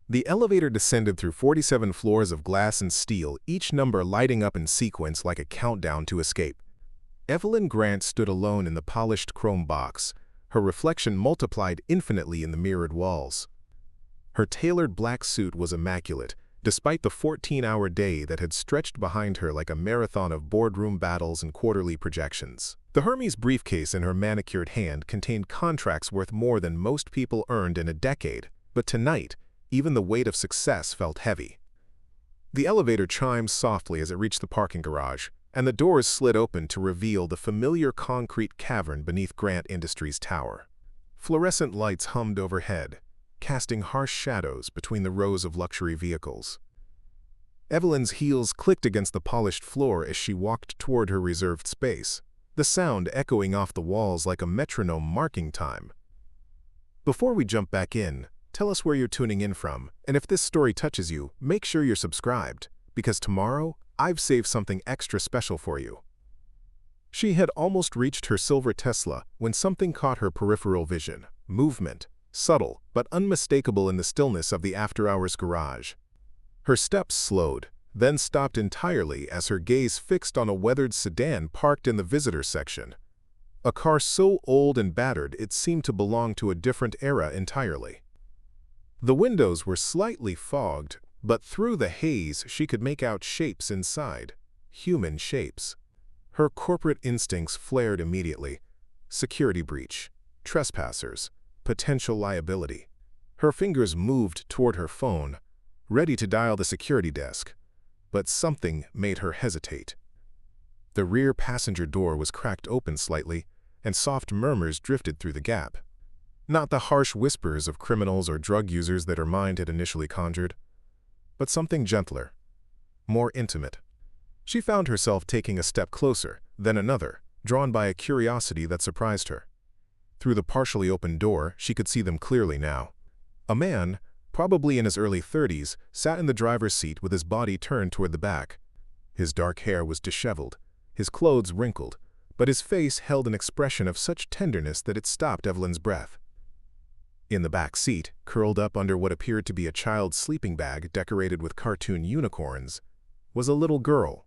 The elevator descended through 47 floors of glass and steel, each number lighting up in sequence like a countdown to escape. Evelyn Grant stood alone in the polished chrome box, her reflection multiplied infinitely in the mirrored walls. Her tailored black suit was immaculate, despite the 14-hour day that had stretched behind her like a marathon of boardroom battles and quarterly projections. The Hermès briefcase in her manicured hand contained contracts worth more than most people earned in a decade, but tonight, even the weight of success felt heavy. The elevator chimed softly as it reached the parking garage, and the doors slid open to reveal the familiar concrete cavern beneath Grant Industries' tower. Fluorescent lights hummed overhead, casting harsh shadows between the rows of luxury vehicles. Evelyn's heels clicked against the polished floor as she walked toward her reserved space, the sound echoing off the walls like a metronome marking time. Before we jump back in, tell us where you're tuning in from, and if this story touches you, make sure you're subscribed, because tomorrow, I've saved something extra special for you. She had almost reached her silver Tesla when something caught her peripheral vision. Movement, subtle but unmistakable in the stillness of the after-hours garage. Her steps slowed, then stopped entirely as her gaze fixed on a weathered sedan parked in the visitor section. A car so old and battered it seemed to belong to a different era entirely. The windows were slightly fogged, but through the haze she could make out shapes inside, human shapes. Her corporate instincts flared immediately. Security breach, trespassers, potential liability. Her fingers moved toward her phone, ready to dial the security desk, but something made her hesitate. The rear passenger door was cracked open slightly, and soft murmurs drifted through the gap. Not the harsh whispers of criminals or drug users that her mind had initially conjured, but something gentler, more intimate. She found herself taking a step closer, then another, drawn by a curiosity that surprised her. Through the partially open door, she could see them clearly now. A man, probably in his early 30s, sat in the driver's seat with his body turned toward the back. His dark hair was disheveled, his clothes wrinkled, but his face held an expression of such tenderness that it stopped Evelyn's breath. In the back seat, curled up under what appeared to be a child's sleeping bag decorated with cartoon unicorns, was a little girl.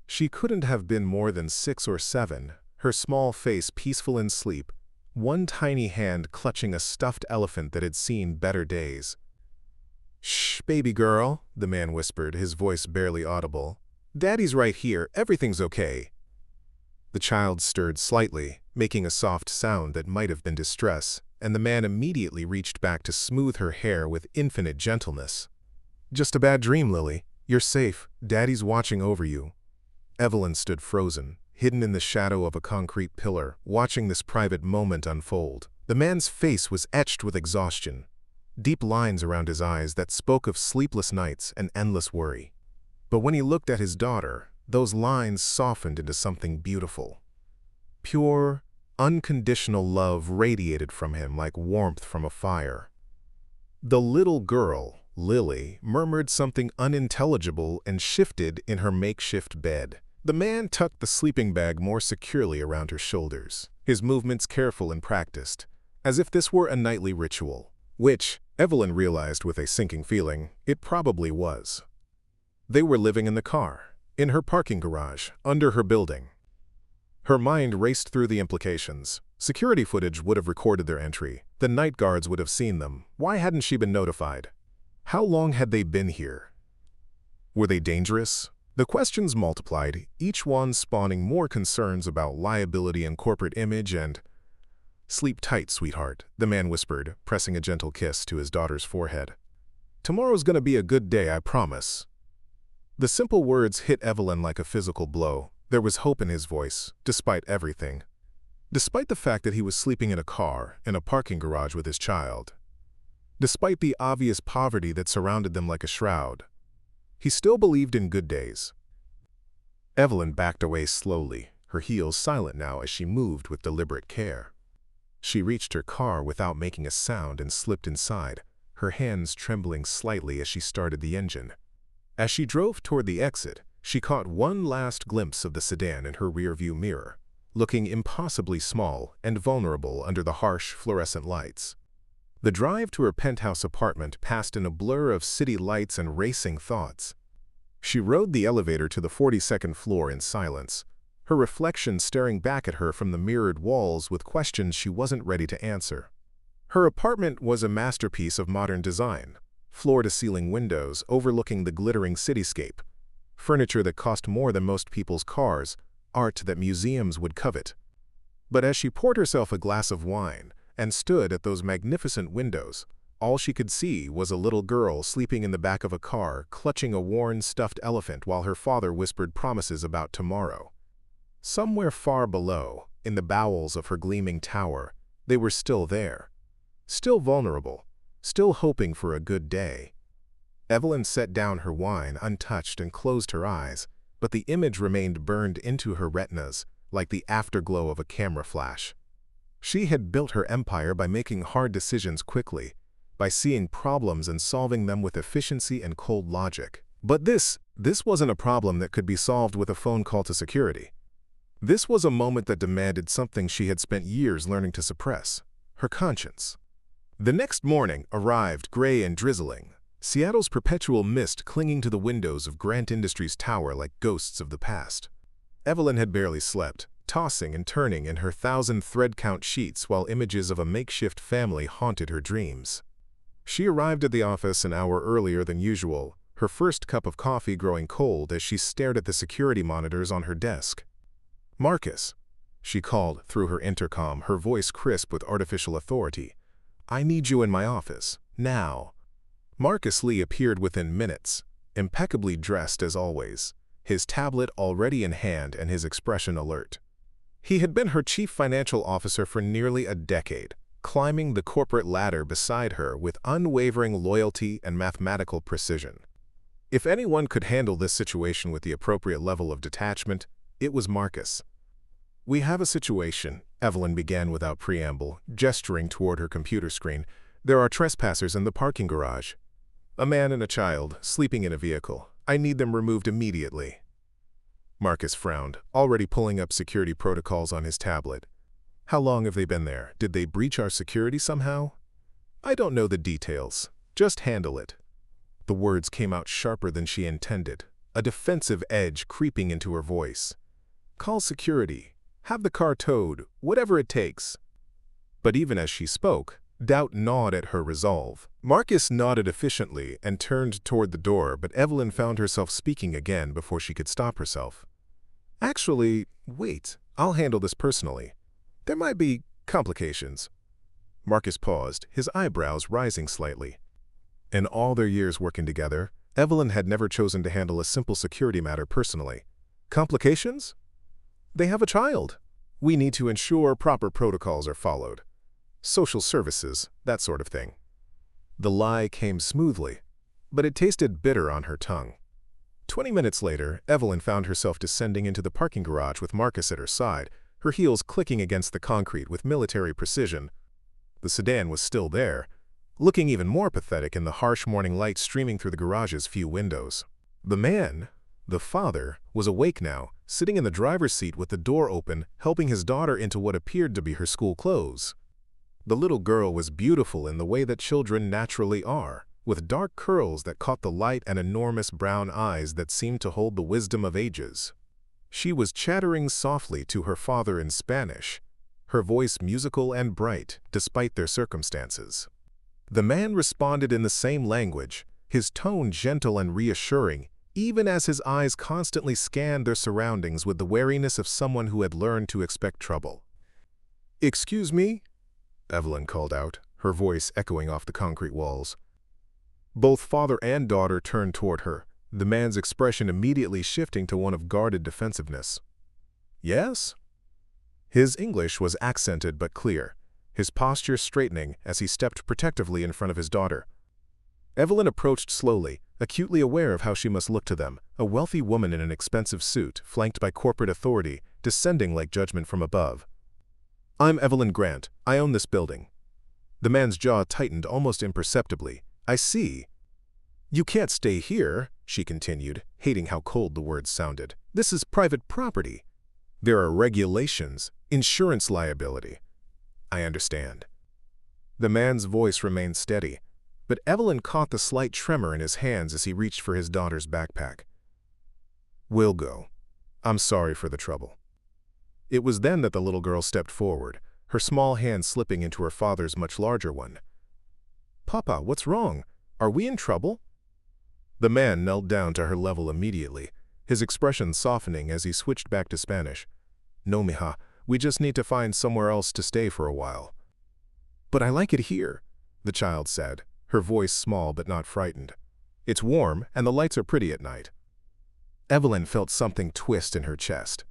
She couldn't have been more than 6 or 7, her small face peaceful in sleep, one tiny hand clutching a stuffed elephant that had seen better days. "Shh, baby girl," the man whispered, his voice barely audible. "Daddy's right here, everything's okay." The child stirred slightly, making a soft sound that might have been distress, and the man immediately reached back to smooth her hair with infinite gentleness. "Just a bad dream, Lily. You're safe. Daddy's watching over you." Evelyn stood frozen, hidden in the shadow of a concrete pillar, watching this private moment unfold. The man's face was etched with exhaustion, deep lines around his eyes that spoke of sleepless nights and endless worry. But when he looked at his daughter, those lines softened into something beautiful. Pure, unconditional love radiated from him like warmth from a fire. The little girl, Lily, murmured something unintelligible and shifted in her makeshift bed. The man tucked the sleeping bag more securely around her shoulders, his movements careful and practiced, as if this were a nightly ritual, which, Evelyn realized with a sinking feeling, it probably was. They were living in the car, in her parking garage, under her building. Her mind raced through the implications. Security footage would have recorded their entry. The night guards would have seen them. Why hadn't she been notified? How long had they been here? Were they dangerous? The questions multiplied, each one spawning more concerns about liability and corporate image and— "Sleep tight, sweetheart," the man whispered, pressing a gentle kiss to his daughter's forehead. "Tomorrow's gonna be a good day, I promise." The simple words hit Evelyn like a physical blow. There was hope in his voice, despite everything. Despite the fact that he was sleeping in a car, in a parking garage with his child. Despite the obvious poverty that surrounded them like a shroud. He still believed in good days. Evelyn backed away slowly, her heels silent now as she moved with deliberate care. She reached her car without making a sound and slipped inside, her hands trembling slightly as she started the engine. As she drove toward the exit, she caught one last glimpse of the sedan in her rearview mirror, looking impossibly small and vulnerable under the harsh fluorescent lights. The drive to her penthouse apartment passed in a blur of city lights and racing thoughts. She rode the elevator to the 42nd floor in silence, her reflection staring back at her from the mirrored walls with questions she wasn't ready to answer. Her apartment was a masterpiece of modern design, floor-to-ceiling windows overlooking the glittering cityscape, furniture that cost more than most people's cars, art that museums would covet. But as she poured herself a glass of wine and stood at those magnificent windows, all she could see was a little girl sleeping in the back of a car, clutching a worn stuffed elephant while her father whispered promises about tomorrow. Somewhere far below, in the bowels of her gleaming tower, they were still there. Still vulnerable, still hoping for a good day. Evelyn set down her wine untouched and closed her eyes, but the image remained burned into her retinas like the afterglow of a camera flash. She had built her empire by making hard decisions quickly, by seeing problems and solving them with efficiency and cold logic. But this wasn't a problem that could be solved with a phone call to security. This was a moment that demanded something she had spent years learning to suppress: her conscience. The next morning arrived gray and drizzling, Seattle's perpetual mist clinging to the windows of Grant Industries Tower like ghosts of the past. Evelyn had barely slept, tossing and turning in her 1,000 thread-count sheets while images of a makeshift family haunted her dreams. She arrived at the office an hour earlier than usual, her first cup of coffee growing cold as she stared at the security monitors on her desk. "Marcus," she called through her intercom, her voice crisp with artificial authority. "I need you in my office, now." Marcus Lee appeared within minutes, impeccably dressed as always, his tablet already in hand and his expression alert. He had been her chief financial officer for nearly a decade, climbing the corporate ladder beside her with unwavering loyalty and mathematical precision. If anyone could handle this situation with the appropriate level of detachment, it was Marcus. "We have a situation," Evelyn began without preamble, gesturing toward her computer screen. "There are trespassers in the parking garage. A man and a child, sleeping in a vehicle. I need them removed immediately." Marcus frowned, already pulling up security protocols on his tablet. "How long have they been there? Did they breach our security somehow?" "I don't know the details. Just handle it." The words came out sharper than she intended, a defensive edge creeping into her voice. "Call security. Have the car towed, whatever it takes." But even as she spoke, doubt gnawed at her resolve. Marcus nodded efficiently and turned toward the door, but Evelyn found herself speaking again before she could stop herself. "Actually, wait, I'll handle this personally. There might be complications." Marcus paused, his eyebrows rising slightly. In all their years working together, Evelyn had never chosen to handle a simple security matter personally. "Complications? They have a child. We need to ensure proper protocols are followed. Social services, that sort of thing." The lie came smoothly, but it tasted bitter on her tongue. 20 minutes later, Evelyn found herself descending into the parking garage with Marcus at her side, her heels clicking against the concrete with military precision. The sedan was still there, looking even more pathetic in the harsh morning light streaming through the garage's few windows. The man, the father, was awake now, sitting in the driver's seat with the door open, helping his daughter into what appeared to be her school clothes. The little girl was beautiful in the way that children naturally are, with dark curls that caught the light and enormous brown eyes that seemed to hold the wisdom of ages. She was chattering softly to her father in Spanish, her voice musical and bright, despite their circumstances. The man responded in the same language, his tone gentle and reassuring, even as his eyes constantly scanned their surroundings with the wariness of someone who had learned to expect trouble. "Excuse me?" Evelyn called out, her voice echoing off the concrete walls. Both father and daughter turned toward her, the man's expression immediately shifting to one of guarded defensiveness. "Yes?" His English was accented but clear, his posture straightening as he stepped protectively in front of his daughter. Evelyn approached slowly, acutely aware of how she must look to them, a wealthy woman in an expensive suit, flanked by corporate authority, descending like judgment from above. "I'm Evelyn Grant. I own this building." The man's jaw tightened almost imperceptibly. "I see." "You can't stay here," she continued, hating how cold the words sounded. "This is private property. There are regulations, insurance liability." "I understand." The man's voice remained steady, but Evelyn caught the slight tremor in his hands as he reached for his daughter's backpack. "We'll go. I'm sorry for the trouble." It was then that the little girl stepped forward, her small hand slipping into her father's much larger one. "Papa, what's wrong? Are we in trouble?" The man knelt down to her level immediately, his expression softening as he switched back to Spanish. "No, mija, we just need to find somewhere else to stay for a while." "But I like it here," the child said, her voice small but not frightened. "It's warm, and the lights are pretty at night." Evelyn felt something twist in her chest,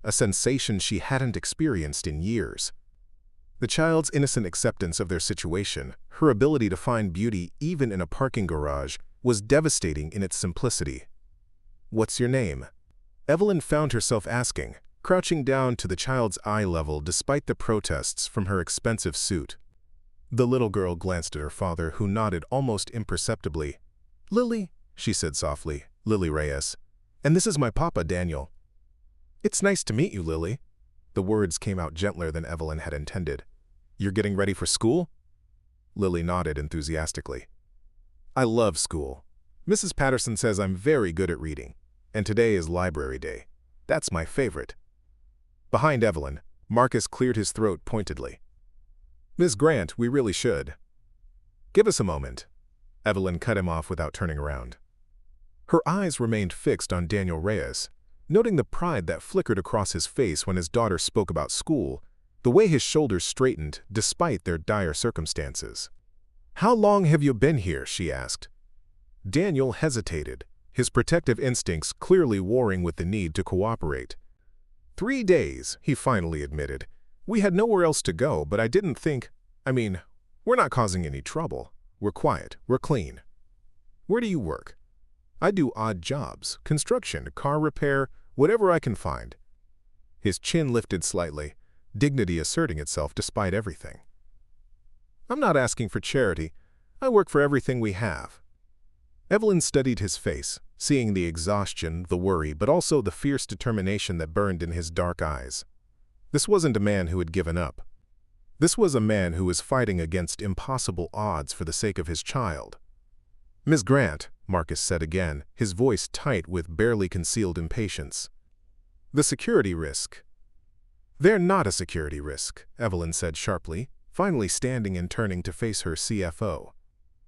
a sensation she hadn't experienced in years. The child's innocent acceptance of their situation, her ability to find beauty even in a parking garage, was devastating in its simplicity. "What's your name?" Evelyn found herself asking, crouching down to the child's eye level despite the protests from her expensive suit. The little girl glanced at her father, who nodded almost imperceptibly. "Lily," she said softly, "Lily Reyes. And this is my papa, Daniel." "It's nice to meet you, Lily." The words came out gentler than Evelyn had intended. "You're getting ready for school?" Lily nodded enthusiastically. "I love school. Mrs. Patterson says I'm very good at reading, and today is library day. That's my favorite." Behind Evelyn, Marcus cleared his throat pointedly. "Miss Grant, we really should." "Give us a moment." Evelyn cut him off without turning around. Her eyes remained fixed on Daniel Reyes, noting the pride that flickered across his face when his daughter spoke about school, the way his shoulders straightened despite their dire circumstances. "How long have you been here?" she asked. Daniel hesitated, his protective instincts clearly warring with the need to cooperate. 3 days, he finally admitted. "We had nowhere else to go, but I didn't think, we're not causing any trouble. We're quiet, we're clean." "Where do you work?" "I do odd jobs, construction, car repair, whatever I can find." His chin lifted slightly, dignity asserting itself despite everything. "I'm not asking for charity. I work for everything we have." Evelyn studied his face, seeing the exhaustion, the worry, but also the fierce determination that burned in his dark eyes. This wasn't a man who had given up. This was a man who was fighting against impossible odds for the sake of his child. "Miss Grant," Marcus said again, his voice tight with barely concealed impatience. "The security risk." "They're not a security risk," Evelyn said sharply, finally standing and turning to face her CFO.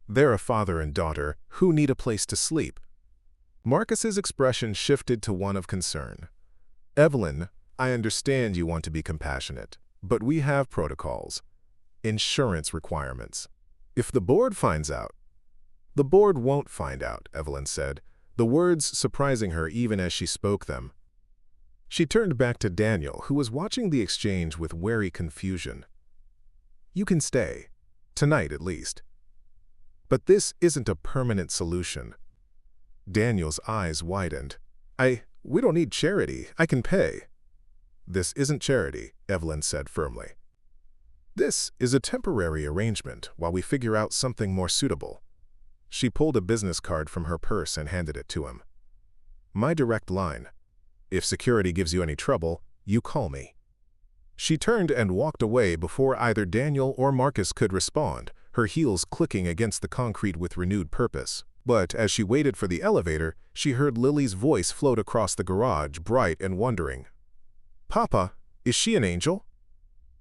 "They're a father and daughter who need a place to sleep." Marcus's expression shifted to one of concern. "Evelyn, I understand you want to be compassionate, but we have protocols, insurance requirements. If the board finds out—" "The board won't find out," Evelyn said, the words surprising her even as she spoke them. She turned back to Daniel, who was watching the exchange with wary confusion. "You can stay, tonight at least. But this isn't a permanent solution." Daniel's eyes widened. We don't need charity. I can pay." "This isn't charity," Evelyn said firmly. "This is a temporary arrangement while we figure out something more suitable." She pulled a business card from her purse and handed it to him. "My direct line. If security gives you any trouble, you call me." She turned and walked away before either Daniel or Marcus could respond, her heels clicking against the concrete with renewed purpose. But as she waited for the elevator, she heard Lily's voice float across the garage, bright and wondering. "Papa, is she an angel?"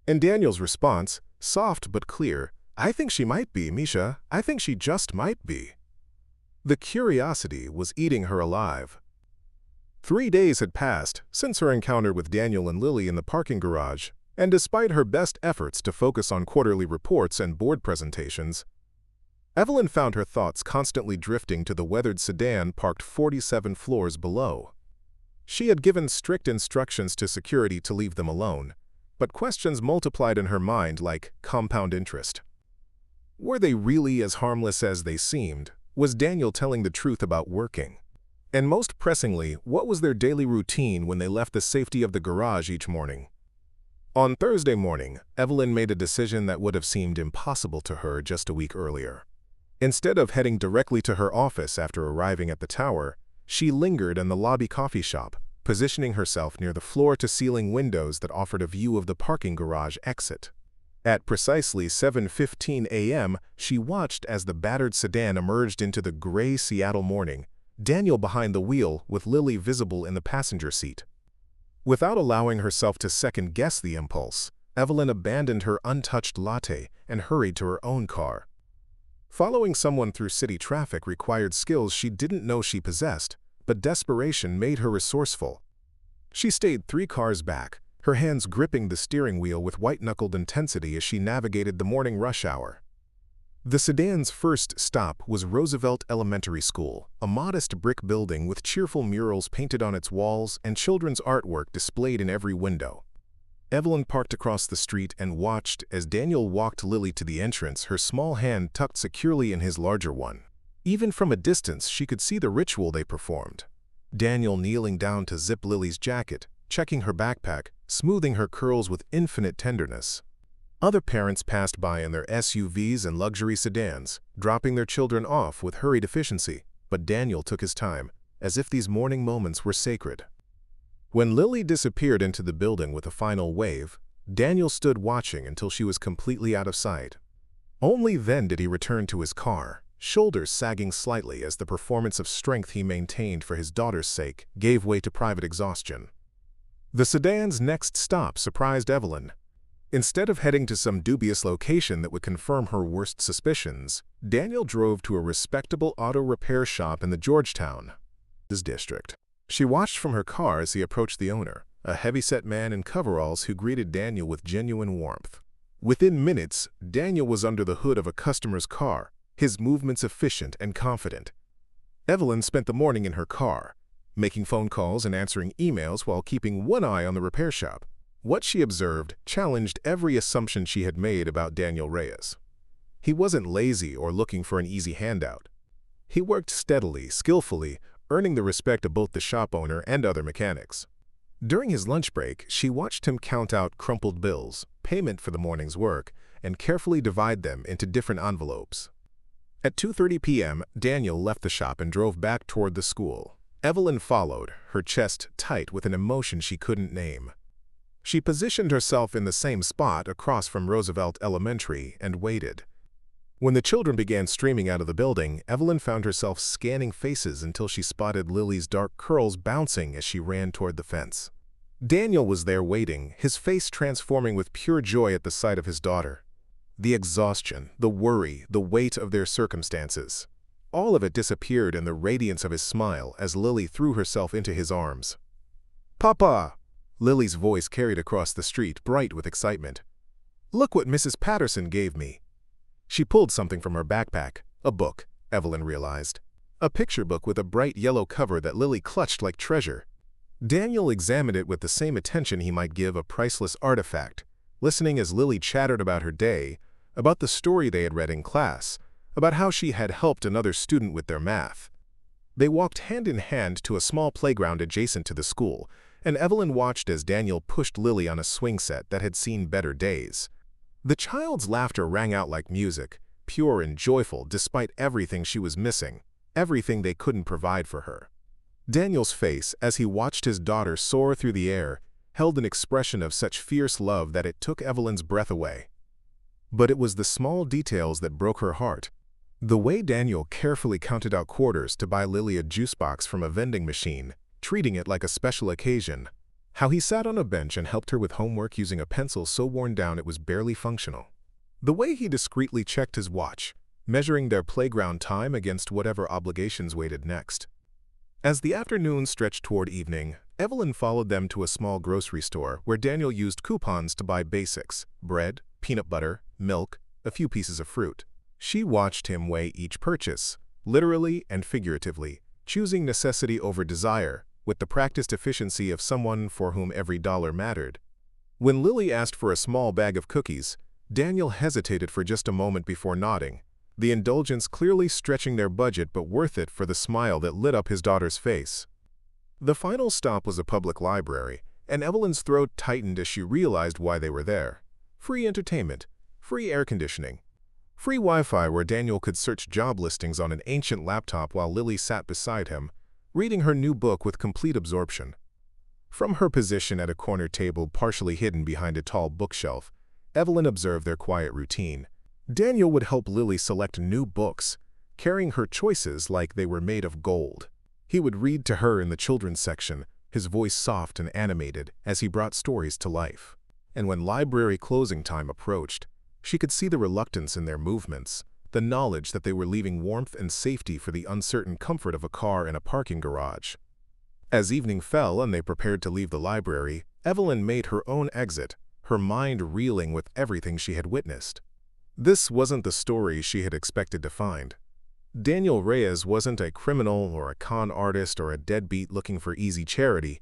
And Daniel's response, soft but clear, "I think she might be, Misha. I think she just might be." The curiosity was eating her alive. 3 days had passed since her encounter with Daniel and Lily in the parking garage, and despite her best efforts to focus on quarterly reports and board presentations, Evelyn found her thoughts constantly drifting to the weathered sedan parked 47 floors below. She had given strict instructions to security to leave them alone, but questions multiplied in her mind like compound interest. Were they really as harmless as they seemed? Was Daniel telling the truth about working? And most pressingly, what was their daily routine when they left the safety of the garage each morning? On Thursday morning, Evelyn made a decision that would have seemed impossible to her just a week earlier. Instead of heading directly to her office after arriving at the tower, she lingered in the lobby coffee shop, positioning herself near the floor-to-ceiling windows that offered a view of the parking garage exit. At precisely 7:15 a.m., she watched as the battered sedan emerged into the gray Seattle morning, Daniel behind the wheel with Lily visible in the passenger seat. Without allowing herself to second-guess the impulse, Evelyn abandoned her untouched latte and hurried to her own car. Following someone through city traffic required skills she didn't know she possessed, but desperation made her resourceful. She stayed 3 cars back, her hands gripping the steering wheel with white-knuckled intensity as she navigated the morning rush hour. The sedan's first stop was Roosevelt Elementary School, a modest brick building with cheerful murals painted on its walls and children's artwork displayed in every window. Evelyn parked across the street and watched as Daniel walked Lily to the entrance, her small hand tucked securely in his larger one. Even from a distance, she could see the ritual they performed. Daniel kneeling down to zip Lily's jacket, checking her backpack, smoothing her curls with infinite tenderness. Other parents passed by in their SUVs and luxury sedans, dropping their children off with hurried efficiency, but Daniel took his time, as if these morning moments were sacred. When Lily disappeared into the building with a final wave, Daniel stood watching until she was completely out of sight. Only then did he return to his car, shoulders sagging slightly as the performance of strength he maintained for his daughter's sake gave way to private exhaustion. The sedan's next stop surprised Evelyn. Instead of heading to some dubious location that would confirm her worst suspicions, Daniel drove to a respectable auto repair shop in the Georgetown district. She watched from her car as he approached the owner, a heavy-set man in coveralls who greeted Daniel with genuine warmth. Within minutes, Daniel was under the hood of a customer's car, his movements efficient and confident. Evelyn spent the morning in her car, making phone calls and answering emails while keeping one eye on the repair shop. What she observed challenged every assumption she had made about Daniel Reyes. He wasn't lazy or looking for an easy handout. He worked steadily, skillfully, earning the respect of both the shop owner and other mechanics. During his lunch break, she watched him count out crumpled bills, payment for the morning's work, and carefully divide them into different envelopes. At 2:30 p.m., Daniel left the shop and drove back toward the school. Evelyn followed, her chest tight with an emotion she couldn't name. She positioned herself in the same spot across from Roosevelt Elementary and waited. When the children began streaming out of the building, Evelyn found herself scanning faces until she spotted Lily's dark curls bouncing as she ran toward the fence. Daniel was there waiting, his face transforming with pure joy at the sight of his daughter. The exhaustion, the worry, the weight of their circumstances. All of it disappeared in the radiance of his smile as Lily threw herself into his arms. "Papa!" Lily's voice carried across the street, bright with excitement. "Look what Mrs. Patterson gave me." She pulled something from her backpack, a book, Evelyn realized. A picture book with a bright yellow cover that Lily clutched like treasure. Daniel examined it with the same attention he might give a priceless artifact, listening as Lily chattered about her day, about the story they had read in class, about how she had helped another student with their math. They walked hand in hand to a small playground adjacent to the school, and Evelyn watched as Daniel pushed Lily on a swing set that had seen better days. The child's laughter rang out like music, pure and joyful despite everything she was missing, everything they couldn't provide for her. Daniel's face, as he watched his daughter soar through the air, held an expression of such fierce love that it took Evelyn's breath away. But it was the small details that broke her heart. The way Daniel carefully counted out quarters to buy Lily a juice box from a vending machine, treating it like a special occasion. How he sat on a bench and helped her with homework using a pencil so worn down it was barely functional. The way he discreetly checked his watch, measuring their playground time against whatever obligations waited next. As the afternoon stretched toward evening, Evelyn followed them to a small grocery store where Daniel used coupons to buy basics: bread, peanut butter, milk, a few pieces of fruit. She watched him weigh each purchase, literally and figuratively, choosing necessity over desire, with the practiced efficiency of someone for whom every dollar mattered. When Lily asked for a small bag of cookies, Daniel hesitated for just a moment before nodding, the indulgence clearly stretching their budget but worth it for the smile that lit up his daughter's face. The final stop was a public library, and Evelyn's throat tightened as she realized why they were there. Free entertainment, free air conditioning, free Wi-Fi where Daniel could search job listings on an ancient laptop while Lily sat beside him, reading her new book with complete absorption. From her position at a corner table partially hidden behind a tall bookshelf, Evelyn observed their quiet routine. Daniel would help Lily select new books, carrying her choices like they were made of gold. He would read to her in the children's section, his voice soft and animated as he brought stories to life. And when library closing time approached, she could see the reluctance in their movements, the knowledge that they were leaving warmth and safety for the uncertain comfort of a car in a parking garage. As evening fell and they prepared to leave the library, Evelyn made her own exit, her mind reeling with everything she had witnessed. This wasn't the story she had expected to find. Daniel Reyes wasn't a criminal or a con artist or a deadbeat looking for easy charity.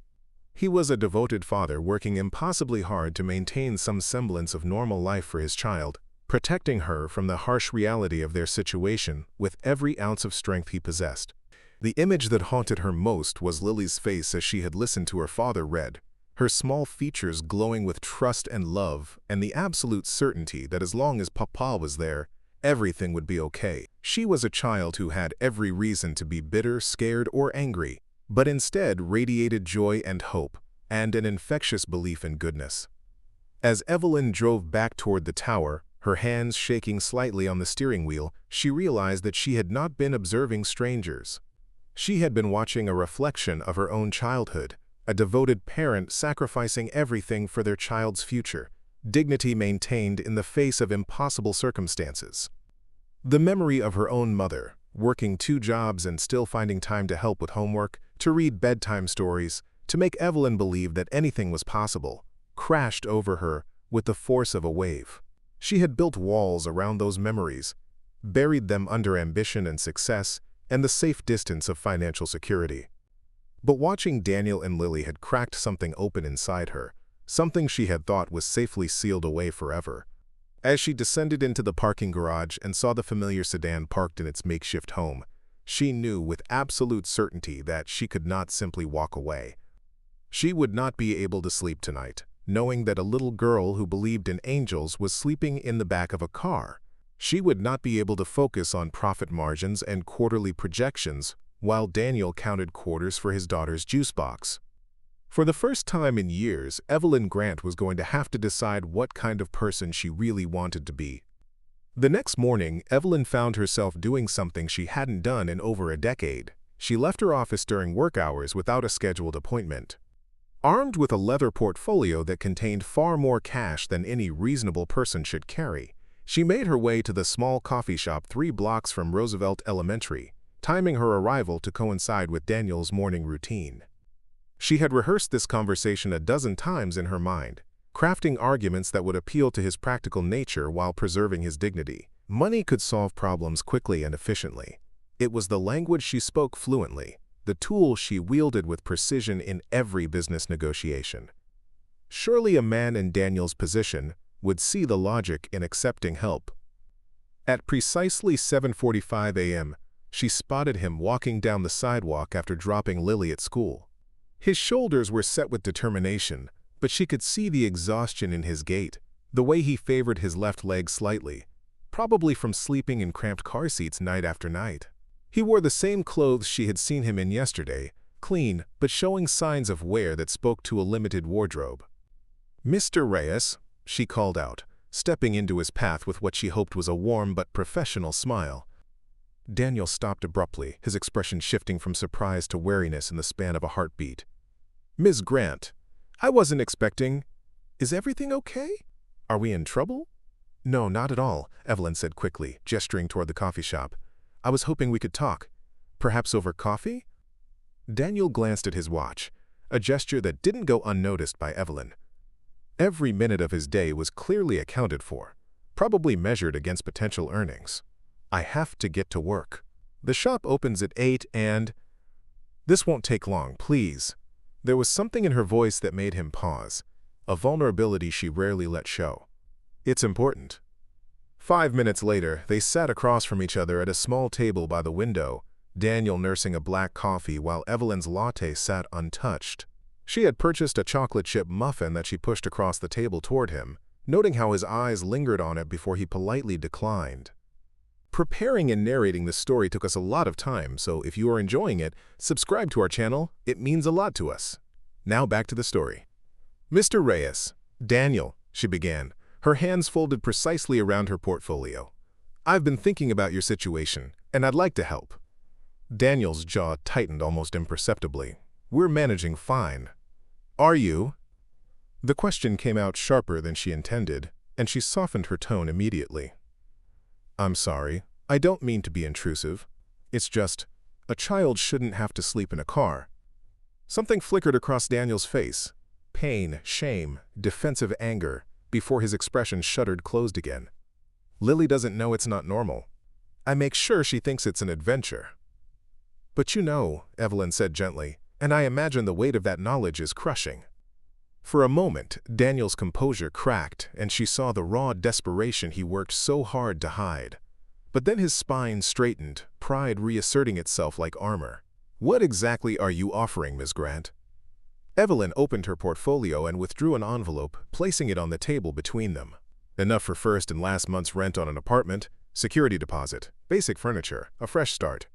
He was a devoted father working impossibly hard to maintain some semblance of normal life for his child, protecting her from the harsh reality of their situation with every ounce of strength he possessed. The image that haunted her most was Lily's face as she had listened to her father read, her small features glowing with trust and love and the absolute certainty that as long as Papa was there, everything would be okay. She was a child who had every reason to be bitter, scared, or angry, but instead radiated joy and hope, and an infectious belief in goodness. As Evelyn drove back toward the tower, her hands shaking slightly on the steering wheel, she realized that she had not been observing strangers. She had been watching a reflection of her own childhood, a devoted parent sacrificing everything for their child's future, dignity maintained in the face of impossible circumstances. The memory of her own mother, working 2 jobs and still finding time to help with homework, to read bedtime stories, to make Evelyn believe that anything was possible, crashed over her with the force of a wave. She had built walls around those memories, buried them under ambition and success and the safe distance of financial security. But watching Daniel and Lily had cracked something open inside her, something she had thought was safely sealed away forever. As she descended into the parking garage and saw the familiar sedan parked in its makeshift home, she knew with absolute certainty that she could not simply walk away. She would not be able to sleep tonight, knowing that a little girl who believed in angels was sleeping in the back of a car. She would not be able to focus on profit margins and quarterly projections while Daniel counted quarters for his daughter's juice box. For the first time in years, Evelyn Grant was going to have to decide what kind of person she really wanted to be. The next morning, Evelyn found herself doing something she hadn't done in over a decade. She left her office during work hours without a scheduled appointment. Armed with a leather portfolio that contained far more cash than any reasonable person should carry, she made her way to the small coffee shop 3 blocks from Roosevelt Elementary, timing her arrival to coincide with Daniel's morning routine. She had rehearsed this conversation a dozen times in her mind, crafting arguments that would appeal to his practical nature while preserving his dignity. Money could solve problems quickly and efficiently. It was the language she spoke fluently, the tool she wielded with precision in every business negotiation. Surely a man in Daniel's position would see the logic in accepting help. At precisely 7:45 a.m., she spotted him walking down the sidewalk after dropping Lily at school. His shoulders were set with determination, but she could see the exhaustion in his gait, the way he favored his left leg slightly, probably from sleeping in cramped car seats night after night. He wore the same clothes she had seen him in yesterday, clean but showing signs of wear that spoke to a limited wardrobe. "Mr. Reyes," she called out, stepping into his path with what she hoped was a warm but professional smile. Daniel stopped abruptly, his expression shifting from surprise to wariness in the span of a heartbeat. "Ms. Grant, I wasn't expecting. Is everything okay? Are we in trouble?" "No, not at all," Evelyn said quickly, gesturing toward the coffee shop. "I was hoping we could talk. Perhaps over coffee?" Daniel glanced at his watch, a gesture that didn't go unnoticed by Evelyn. Every minute of his day was clearly accounted for, probably measured against potential earnings. "I have to get to work. The shop opens at 8 and—" "This won't take long, please." There was something in her voice that made him pause, a vulnerability she rarely let show. "It's important." 5 minutes later, they sat across from each other at a small table by the window, Daniel nursing a black coffee while Evelyn's latte sat untouched. She had purchased a chocolate chip muffin that she pushed across the table toward him, noting how his eyes lingered on it before he politely declined. Preparing and narrating this story took us a lot of time, so if you are enjoying it, subscribe to our channel. It means a lot to us. Now back to the story. "Mr. Reyes." "Daniel," she began, her hands folded precisely around her portfolio. "I've been thinking about your situation, and I'd like to help." Daniel's jaw tightened almost imperceptibly. "We're managing fine." "Are you?" The question came out sharper than she intended, and she softened her tone immediately. "I'm sorry. I don't mean to be intrusive. It's just, a child shouldn't have to sleep in a car." Something flickered across Daniel's face. Pain, shame, defensive anger, before his expression shuddered closed again. "Lily doesn't know it's not normal. I make sure she thinks it's an adventure." "But you know," Evelyn said gently, "and I imagine the weight of that knowledge is crushing." For a moment, Daniel's composure cracked, and she saw the raw desperation he worked so hard to hide. But then his spine straightened, pride reasserting itself like armor. "What exactly are you offering, Miss Grant?" Evelyn opened her portfolio and withdrew an envelope, placing it on the table between them. "Enough for first and last month's rent on an apartment, security deposit, basic furniture, a fresh start."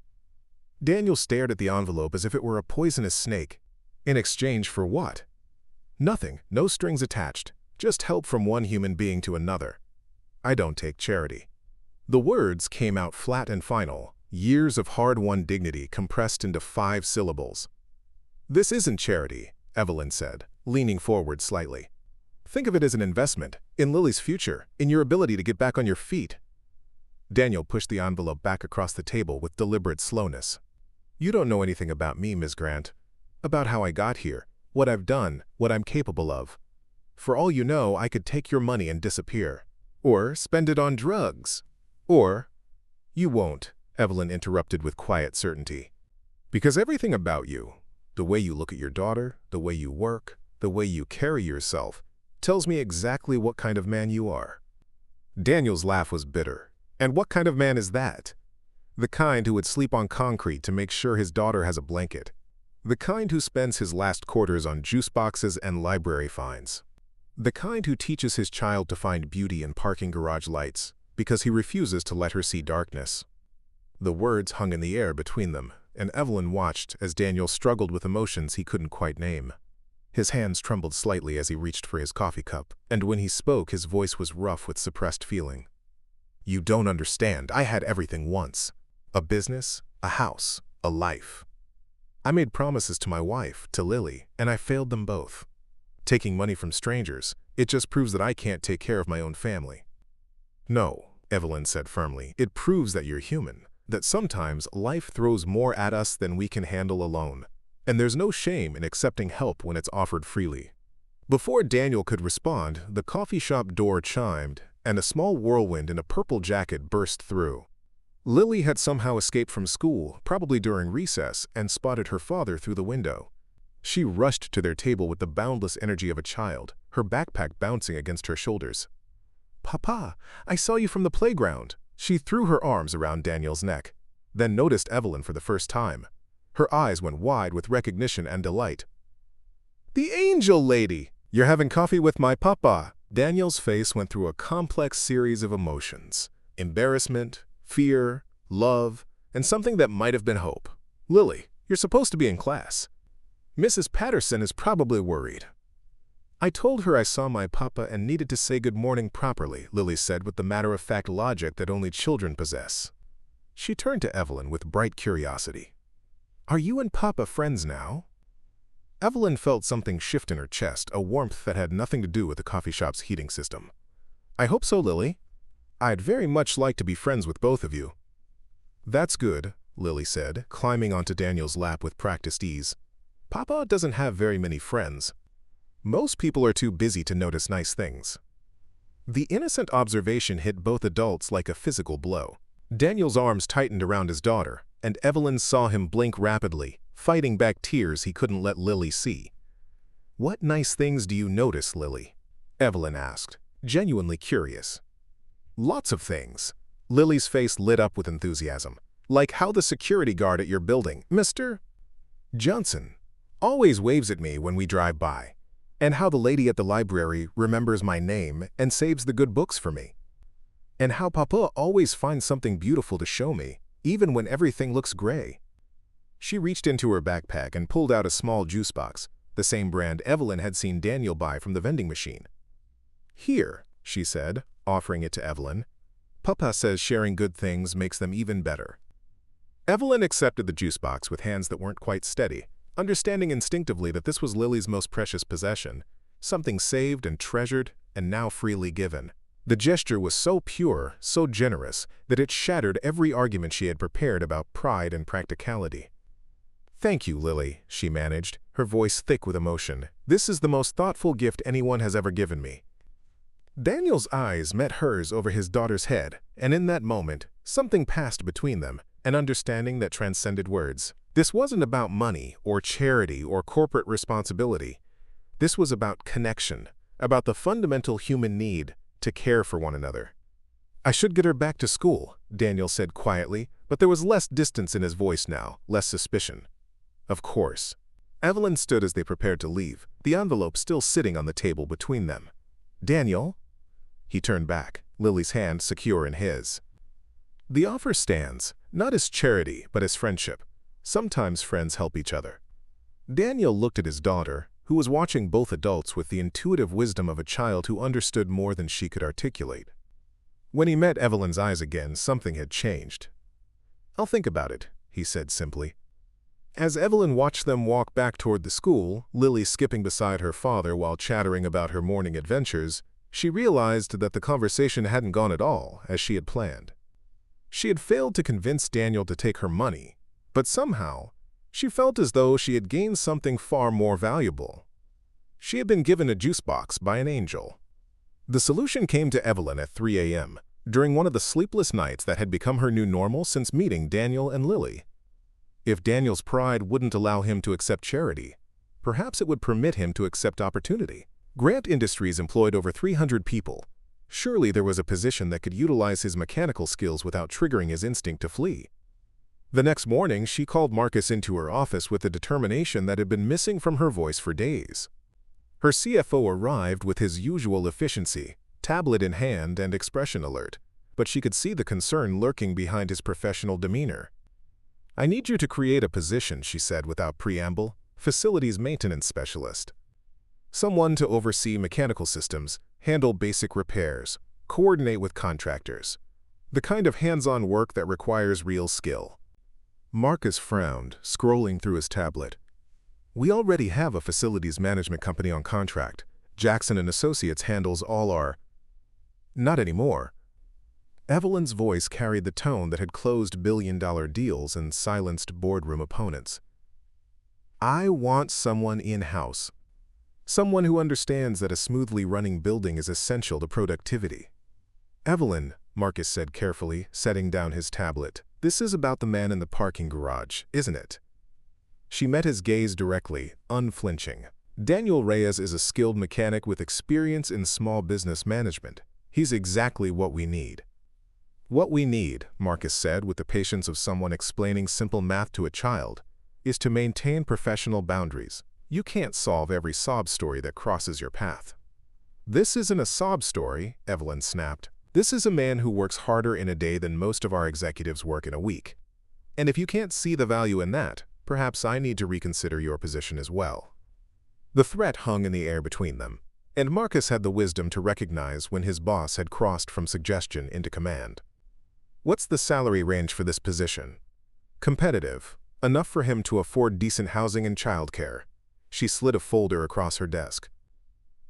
Daniel stared at the envelope as if it were a poisonous snake. In exchange for what? Nothing, no strings attached, just help from one human being to another. "I don't take charity." The words came out flat and final, years of hard-won dignity compressed into 5 syllables. "This isn't charity," Evelyn said, leaning forward slightly. "Think of it as an investment, in Lily's future, in your ability to get back on your feet." Daniel pushed the envelope back across the table with deliberate slowness. "You don't know anything about me, Miss Grant. About how I got here, what I've done, what I'm capable of. For all you know, I could take your money and disappear. Or spend it on drugs. Or—" "You won't," Evelyn interrupted with quiet certainty. "Because everything about you, the way you look at your daughter, the way you work, the way you carry yourself, tells me exactly what kind of man you are." Daniel's laugh was bitter. "And what kind of man is that?" "The kind who would sleep on concrete to make sure his daughter has a blanket. The kind who spends his last quarters on juice boxes and library fines. The kind who teaches his child to find beauty in parking garage lights because he refuses to let her see darkness." The words hung in the air between them, and Evelyn watched as Daniel struggled with emotions he couldn't quite name. His hands trembled slightly as he reached for his coffee cup, and when he spoke his voice was rough with suppressed feeling. "You don't understand. I had everything once. A business, a house, a life. I made promises to my wife, to Lily, and I failed them both. Taking money from strangers, it just proves that I can't take care of my own family." "No," Evelyn said firmly, "it proves that you're human, that sometimes life throws more at us than we can handle alone, and there's no shame in accepting help when it's offered freely." Before Daniel could respond, the coffee shop door chimed, and a small whirlwind in a purple jacket burst through. Lily had somehow escaped from school, probably during recess, and spotted her father through the window. She rushed to their table with the boundless energy of a child, her backpack bouncing against her shoulders. "Papa, I saw you from the playground." She threw her arms around Daniel's neck, then noticed Evelyn for the first time. Her eyes went wide with recognition and delight. "The angel lady! You're having coffee with my papa." Daniel's face went through a complex series of emotions: embarrassment, fear, love, and something that might have been hope. "Lily, you're supposed to be in class. Mrs. Patterson is probably worried." "I told her I saw my papa and needed to say good morning properly," Lily said with the matter-of-fact logic that only children possess. She turned to Evelyn with bright curiosity. "Are you and papa friends now?" Evelyn felt something shift in her chest, a warmth that had nothing to do with the coffee shop's heating system. "I hope so, Lily. I'd very much like to be friends with both of you." "That's good," Lily said, climbing onto Daniel's lap with practiced ease. "Papa doesn't have very many friends. Most people are too busy to notice nice things." The innocent observation hit both adults like a physical blow. Daniel's arms tightened around his daughter, and Evelyn saw him blink rapidly, fighting back tears he couldn't let Lily see. "What nice things do you notice, Lily?" Evelyn asked, genuinely curious. "Lots of things." Lily's face lit up with enthusiasm. "Like how the security guard at your building, Mr. Johnson, always waves at me when we drive by. And how the lady at the library remembers my name and saves the good books for me. And how Papa always finds something beautiful to show me, even when everything looks gray." She reached into her backpack and pulled out a small juice box, the same brand Evelyn had seen Daniel buy from the vending machine. "Here, she said, offering it to Evelyn. "Papa says sharing good things makes them even better." Evelyn accepted the juice box with hands that weren't quite steady, understanding instinctively that this was Lily's most precious possession, something saved and treasured and now freely given. The gesture was so pure, so generous, that it shattered every argument she had prepared about pride and practicality. "Thank you, Lily," she managed, her voice thick with emotion. "This is the most thoughtful gift anyone has ever given me." Daniel's eyes met hers over his daughter's head, and in that moment, something passed between them, an understanding that transcended words. This wasn't about money or charity or corporate responsibility. This was about connection, about the fundamental human need to care for one another. "I should get her back to school," Daniel said quietly, but there was less distance in his voice now, less suspicion. "Of course." Evelyn stood as they prepared to leave, the envelope still sitting on the table between them. "Daniel?" He turned back, Lily's hand secure in his. "The offer stands, not as charity, but as friendship. Sometimes friends help each other." Daniel looked at his daughter, who was watching both adults with the intuitive wisdom of a child who understood more than she could articulate. When he met Evelyn's eyes again, something had changed. "I'll think about it," he said simply. As Evelyn watched them walk back toward the school, Lily skipping beside her father while chattering about her morning adventures, she realized that the conversation hadn't gone at all as she had planned. She had failed to convince Daniel to take her money, but somehow, she felt as though she had gained something far more valuable. She had been given a juice box by an angel. The solution came to Evelyn at 3 a.m., during one of the sleepless nights that had become her new normal since meeting Daniel and Lily. If Daniel's pride wouldn't allow him to accept charity, perhaps it would permit him to accept opportunity. Grant Industries employed over 300 people. Surely there was a position that could utilize his mechanical skills without triggering his instinct to flee. The next morning, she called Marcus into her office with the determination that had been missing from her voice for days. Her CFO arrived with his usual efficiency, tablet in hand and expression alert, but she could see the concern lurking behind his professional demeanor. "I need you to create a position," she said without preamble, "facilities maintenance specialist. Someone to oversee mechanical systems, handle basic repairs, coordinate with contractors. The kind of hands-on work that requires real skill." Marcus frowned, scrolling through his tablet. "We already have a facilities management company on contract. Jackson & Associates handles all our—" "Not anymore." Evelyn's voice carried the tone that had closed billion-dollar deals and silenced boardroom opponents. "I want someone in-house. Someone who understands that a smoothly running building is essential to productivity." "Evelyn," Marcus said carefully, setting down his tablet, "this is about the man in the parking garage, isn't it?" She met his gaze directly, unflinching. "Daniel Reyes is a skilled mechanic with experience in small business management. He's exactly what we need." "What we need," Marcus said with the patience of someone explaining simple math to a child, "is to maintain professional boundaries. You can't solve every sob story that crosses your path." "This isn't a sob story," Evelyn snapped. "This is a man who works harder in a day than most of our executives work in a week. And if you can't see the value in that, perhaps I need to reconsider your position as well." The threat hung in the air between them, and Marcus had the wisdom to recognize when his boss had crossed from suggestion into command. "What's the salary range for this position?" "Competitive. Enough for him to afford decent housing and childcare." She slid a folder across her desk.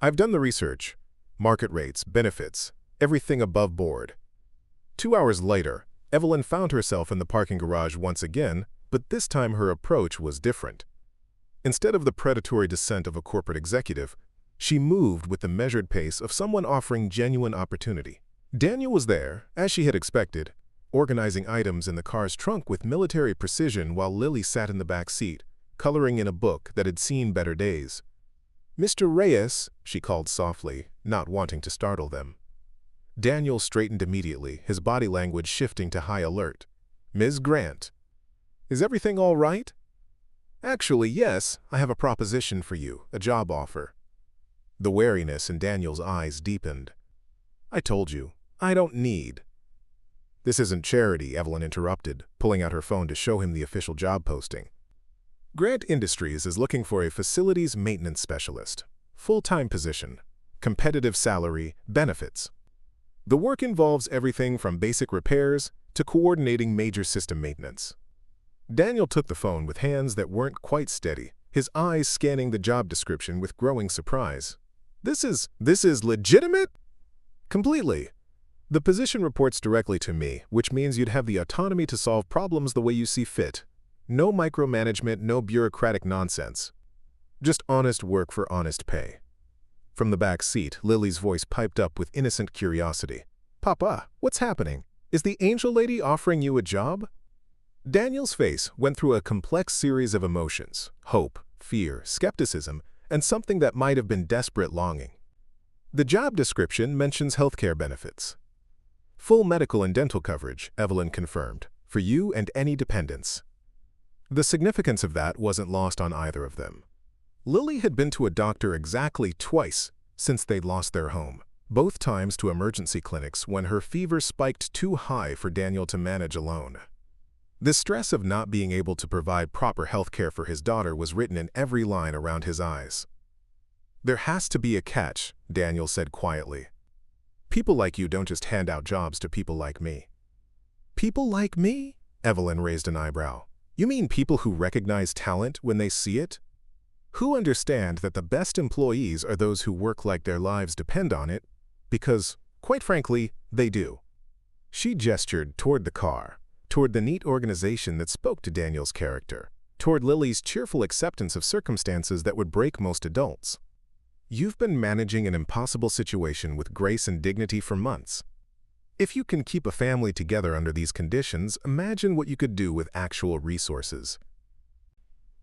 "I've done the research. Market rates, benefits, everything above board." 2 hours later, Evelyn found herself in the parking garage once again, but this time her approach was different. Instead of the predatory dissent of a corporate executive, she moved with the measured pace of someone offering genuine opportunity. Daniel was there, as she had expected, organizing items in the car's trunk with military precision while Lily sat in the back seat, coloring in a book that had seen better days. "Mr. Reyes," she called softly, not wanting to startle them. Daniel straightened immediately, his body language shifting to high alert. "Ms. Grant. Is everything all right?" "Actually, yes, I have a proposition for you, a job offer." The wariness in Daniel's eyes deepened. "I told you, I don't need." "This isn't charity," Evelyn interrupted, pulling out her phone to show him the official job posting. "Grant Industries is looking for a facilities maintenance specialist. Full-time position. Competitive salary, benefits. The work involves everything from basic repairs to coordinating major system maintenance. Daniel took the phone with hands that weren't quite steady, his eyes scanning the job description with growing surprise. This is legitimate? Completely. The position reports directly to me, which means you'd have the autonomy to solve problems the way you see fit. No micromanagement, no bureaucratic nonsense. Just honest work for honest pay. From the back seat, Lily's voice piped up with innocent curiosity. Papa, what's happening? Is the angel lady offering you a job? Daniel's face went through a complex series of emotions: hope, fear, skepticism, and something that might have been desperate longing. The job description mentions healthcare benefits. Full medical and dental coverage, Evelyn confirmed, for you and any dependents. The significance of that wasn't lost on either of them. Lily had been to a doctor exactly twice since they'd lost their home, both times to emergency clinics when her fever spiked too high for Daniel to manage alone. The stress of not being able to provide proper health care for his daughter was written in every line around his eyes. There has to be a catch, Daniel said quietly. People like you don't just hand out jobs to people like me. People like me? Evelyn raised an eyebrow. You mean people who recognize talent when they see it? Who understand that the best employees are those who work like their lives depend on it? Because, quite frankly, they do. She gestured toward the car, toward the neat organization that spoke to Daniel's character, toward Lily's cheerful acceptance of circumstances that would break most adults. You've been managing an impossible situation with grace and dignity for months. If you can keep a family together under these conditions, imagine what you could do with actual resources.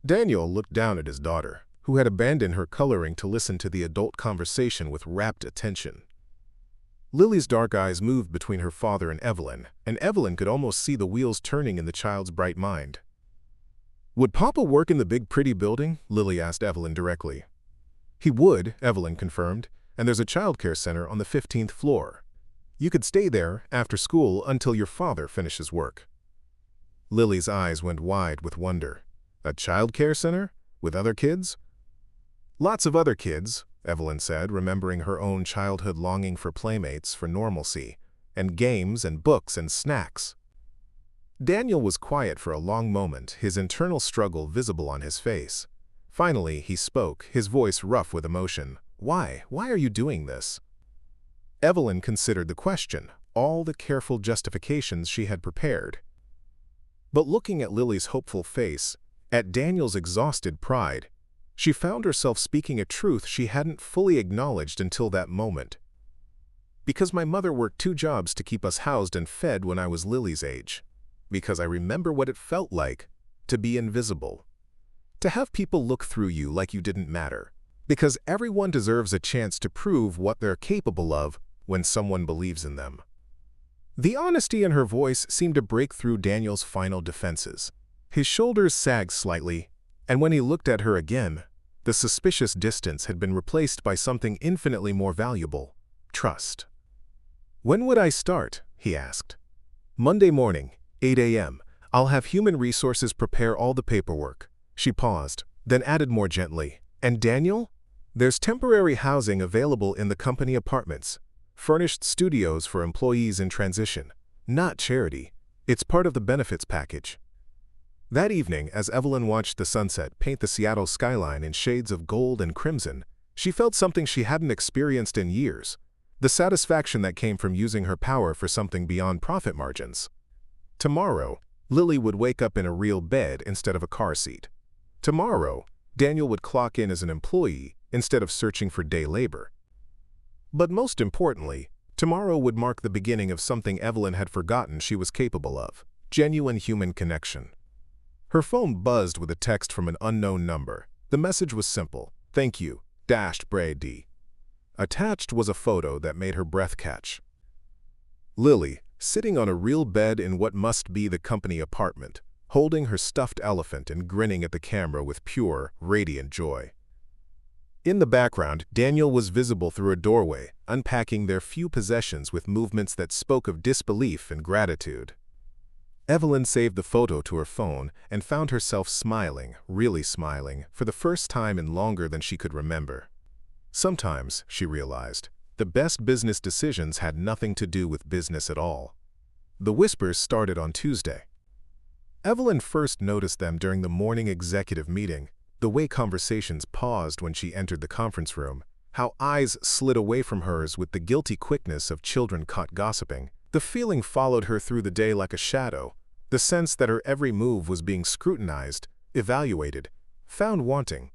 Daniel looked down at his daughter, who had abandoned her coloring to listen to the adult conversation with rapt attention. Lily's dark eyes moved between her father and Evelyn could almost see the wheels turning in the child's bright mind. Would Papa work in the big pretty building? Lily asked Evelyn directly. He would, Evelyn confirmed, and there's a childcare center on the 15th floor. You could stay there after school until your father finishes work. Lily's eyes went wide with wonder. A childcare center? With other kids? Lots of other kids, Evelyn said, remembering her own childhood longing for playmates, for normalcy, and games and books and snacks. Daniel was quiet for a long moment, his internal struggle visible on his face. Finally, he spoke, his voice rough with emotion. Why? Why are you doing this? Evelyn considered the question, all the careful justifications she had prepared. But looking at Lily's hopeful face, at Daniel's exhausted pride, she found herself speaking a truth she hadn't fully acknowledged until that moment. Because my mother worked 2 jobs to keep us housed and fed when I was Lily's age. Because I remember what it felt like to be invisible. To have people look through you like you didn't matter. Because everyone deserves a chance to prove what they're capable of when someone believes in them. The honesty in her voice seemed to break through Daniel's final defenses. His shoulders sagged slightly, and when he looked at her again, the suspicious distance had been replaced by something infinitely more valuable: trust. When would I start? He asked. Monday morning, 8 a.m. I'll have human resources prepare all the paperwork. She paused, then added more gently. And Daniel? There's temporary housing available in the company apartments. Furnished studios for employees in transition. Not charity. It's part of the benefits package. That evening, as Evelyn watched the sunset paint the Seattle skyline in shades of gold and crimson, she felt something she hadn't experienced in years. The satisfaction that came from using her power for something beyond profit margins. Tomorrow, Lily would wake up in a real bed instead of a car seat. Tomorrow, Daniel would clock in as an employee instead of searching for day labor. But most importantly, tomorrow would mark the beginning of something Evelyn had forgotten she was capable of: genuine human connection. Her phone buzzed with a text from an unknown number. The message was simple: "Thank you, Brady." Attached was a photo that made her breath catch. Lily, sitting on a real bed in what must be the company apartment, holding her stuffed elephant and grinning at the camera with pure, radiant joy. In the background, Daniel was visible through a doorway, unpacking their few possessions with movements that spoke of disbelief and gratitude. Evelyn saved the photo to her phone and found herself smiling, really smiling, for the first time in longer than she could remember. Sometimes, she realized, the best business decisions had nothing to do with business at all. The whispers started on Tuesday. Evelyn first noticed them during the morning executive meeting, the way conversations paused when she entered the conference room, how eyes slid away from hers with the guilty quickness of children caught gossiping. The feeling followed her through the day like a shadow, the sense that her every move was being scrutinized, evaluated, found wanting.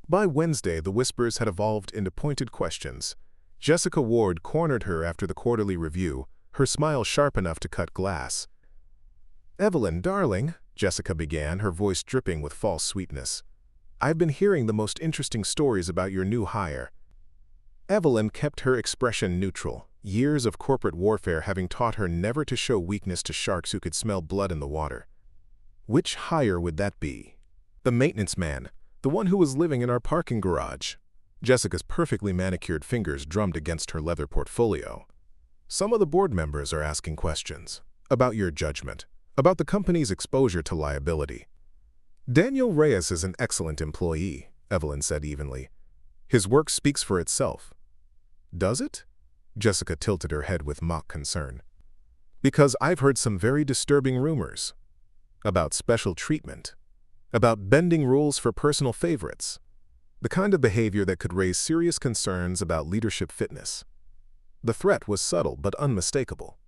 By Wednesday, the whispers had evolved into pointed questions. Jessica Ward cornered her after the quarterly review, her smile sharp enough to cut glass. "Evelyn, darling," Jessica began, her voice dripping with false sweetness, "I've been hearing the most interesting stories about your new hire." Evelyn kept her expression neutral, years of corporate warfare having taught her never to show weakness to sharks who could smell blood in the water. "Which hire would that be?" "The maintenance man, the one who was living in our parking garage." Jessica's perfectly manicured fingers drummed against her leather portfolio. "Some of the board members are asking questions about your judgment, about the company's exposure to liability." "Daniel Reyes is an excellent employee," Evelyn said evenly. "His work speaks for itself." "Does it?" Jessica tilted her head with mock concern. "Because I've heard some very disturbing rumors. About special treatment. About bending rules for personal favorites. The kind of behavior that could raise serious concerns about leadership fitness." The threat was subtle but unmistakable.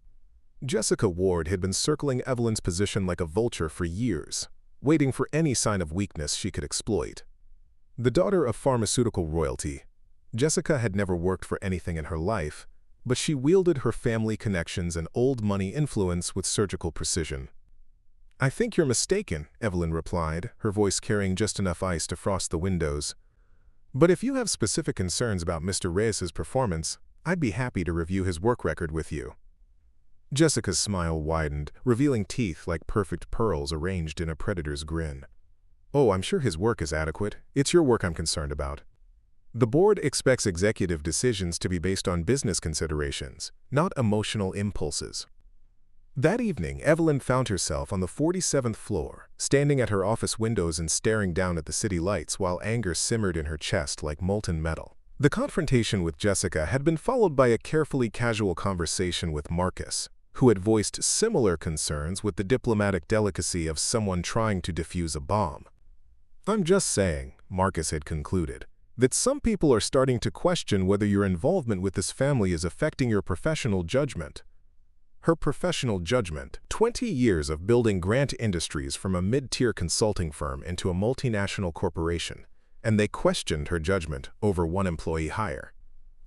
Jessica Ward had been circling Evelyn's position like a vulture for years, waiting for any sign of weakness she could exploit. The daughter of pharmaceutical royalty, Jessica had never worked for anything in her life, but she wielded her family connections and old money influence with surgical precision. "I think you're mistaken," Evelyn replied, her voice carrying just enough ice to frost the windows. "But if you have specific concerns about Mr. Reyes's performance, I'd be happy to review his work record with you." Jessica's smile widened, revealing teeth like perfect pearls arranged in a predator's grin. "Oh, I'm sure his work is adequate. It's your work I'm concerned about. The board expects executive decisions to be based on business considerations, not emotional impulses." That evening, Evelyn found herself on the 47th floor, standing at her office windows and staring down at the city lights while anger simmered in her chest like molten metal. The confrontation with Jessica had been followed by a carefully casual conversation with Marcus, who had voiced similar concerns with the diplomatic delicacy of someone trying to defuse a bomb. "I'm just saying," Marcus had concluded, "that some people are starting to question whether your involvement with this family is affecting your professional judgment." Her professional judgment, 20 years of building Grant Industries from a mid-tier consulting firm into a multinational corporation, and they questioned her judgment over one employee hire.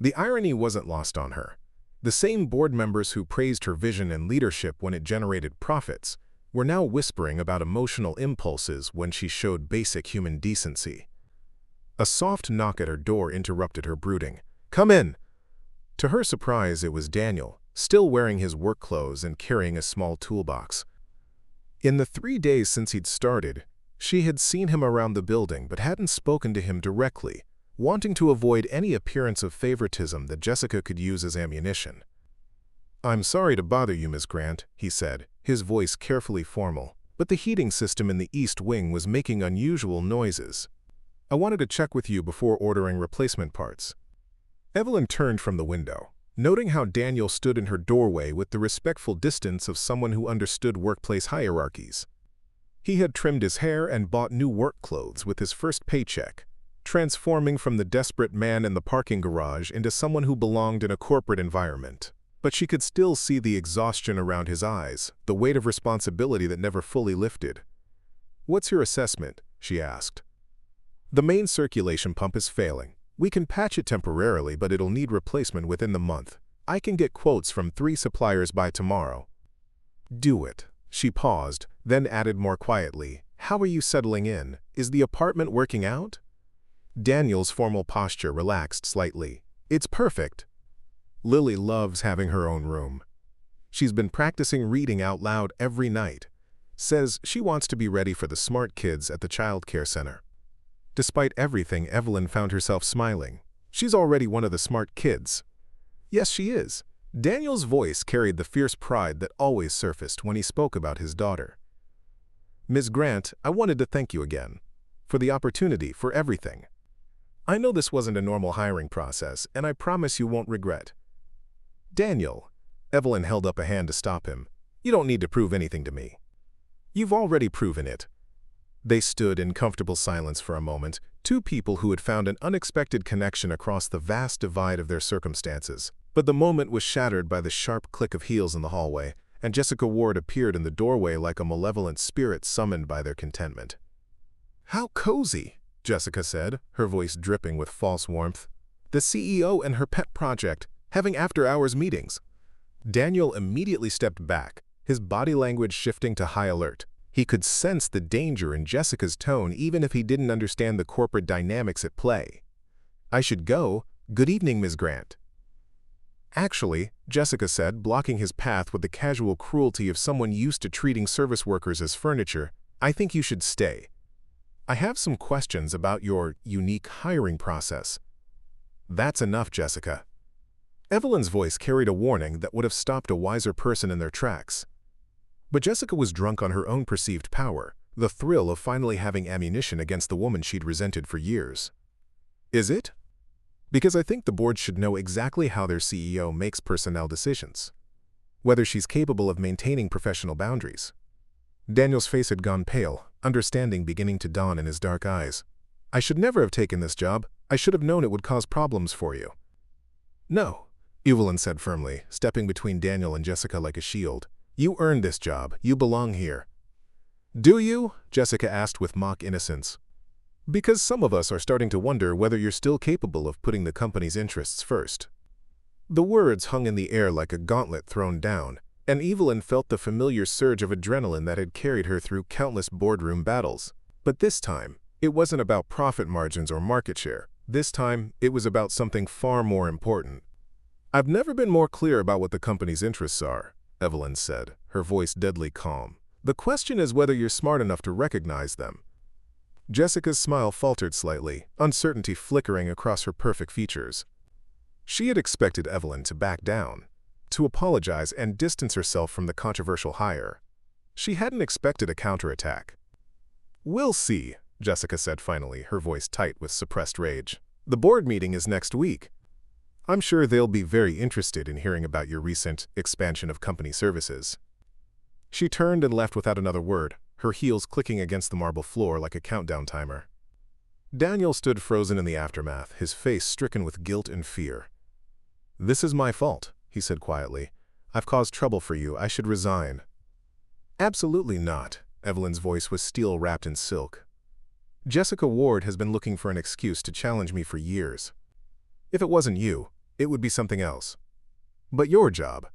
The irony wasn't lost on her. The same board members who praised her vision and leadership when it generated profits were now whispering about emotional impulses when she showed basic human decency. A soft knock at her door interrupted her brooding. "Come in!" To her surprise, it was Daniel, still wearing his work clothes and carrying a small toolbox. In the 3 days since he'd started, she had seen him around the building but hadn't spoken to him directly, wanting to avoid any appearance of favoritism that Jessica could use as ammunition. "I'm sorry to bother you, Miss Grant," he said, his voice carefully formal, but the heating system in the East Wing was making unusual noises. "I wanted to check with you before ordering replacement parts." Evelyn turned from the window, noting how Daniel stood in her doorway with the respectful distance of someone who understood workplace hierarchies. He had trimmed his hair and bought new work clothes with his first paycheck, transforming from the desperate man in the parking garage into someone who belonged in a corporate environment. But she could still see the exhaustion around his eyes, the weight of responsibility that never fully lifted. "What's your assessment?" she asked. "The main circulation pump is failing. We can patch it temporarily, but it'll need replacement within the month. I can get quotes from 3 suppliers by tomorrow." "Do it." She paused, then added more quietly, "How are you settling in? Is the apartment working out?" Daniel's formal posture relaxed slightly. "It's perfect. Lily loves having her own room. She's been practicing reading out loud every night. Says she wants to be ready for the smart kids at the child care center." Despite everything, Evelyn found herself smiling. "She's already one of the smart kids." "Yes, she is." Daniel's voice carried the fierce pride that always surfaced when he spoke about his daughter. "Ms. Grant, I wanted to thank you again. For the opportunity, for everything." I know this wasn't a normal hiring process, and I promise you won't regret. Daniel, Evelyn held up a hand to stop him. You don't need to prove anything to me. You've already proven it. They stood in comfortable silence for a moment, two people who had found an unexpected connection across the vast divide of their circumstances. But the moment was shattered by the sharp click of heels in the hallway, and Jessica Ward appeared in the doorway like a malevolent spirit summoned by their contentment. How cozy, Jessica said, her voice dripping with false warmth. The CEO and her pet project, having after-hours meetings. Daniel immediately stepped back, his body language shifting to high alert. He could sense the danger in Jessica's tone even if he didn't understand the corporate dynamics at play. I should go. Good evening, Ms. Grant. Actually, Jessica said, blocking his path with the casual cruelty of someone used to treating service workers as furniture, I think you should stay. I have some questions about your unique hiring process. That's enough, Jessica. Evelyn's voice carried a warning that would have stopped a wiser person in their tracks. But Jessica was drunk on her own perceived power, the thrill of finally having ammunition against the woman she'd resented for years. Is it? Because I think the board should know exactly how their CEO makes personnel decisions. Whether she's capable of maintaining professional boundaries. Daniel's face had gone pale, understanding beginning to dawn in his dark eyes. I should never have taken this job. I should have known it would cause problems for you. No, Evelyn said firmly, stepping between Daniel and Jessica like a shield. You earned this job. You belong here. Do you? Jessica asked with mock innocence. Because some of us are starting to wonder whether you're still capable of putting the company's interests first. The words hung in the air like a gauntlet thrown down, and Evelyn felt the familiar surge of adrenaline that had carried her through countless boardroom battles. But this time, it wasn't about profit margins or market share. This time, it was about something far more important. I've never been more clear about what the company's interests are, Evelyn said, her voice deadly calm. The question is whether you're smart enough to recognize them. Jessica's smile faltered slightly, uncertainty flickering across her perfect features. She had expected Evelyn to back down, to apologize and distance herself from the controversial hire. She hadn't expected a counterattack. We'll see, Jessica said finally, her voice tight with suppressed rage. The board meeting is next week. I'm sure they'll be very interested in hearing about your recent expansion of company services. She turned and left without another word, her heels clicking against the marble floor like a countdown timer. Daniel stood frozen in the aftermath, his face stricken with guilt and fear. This is my fault, he said quietly. I've caused trouble for you. I should resign. Absolutely not. Evelyn's voice was steel wrapped in silk. Jessica Ward has been looking for an excuse to challenge me for years. If it wasn't you, it would be something else. But your job.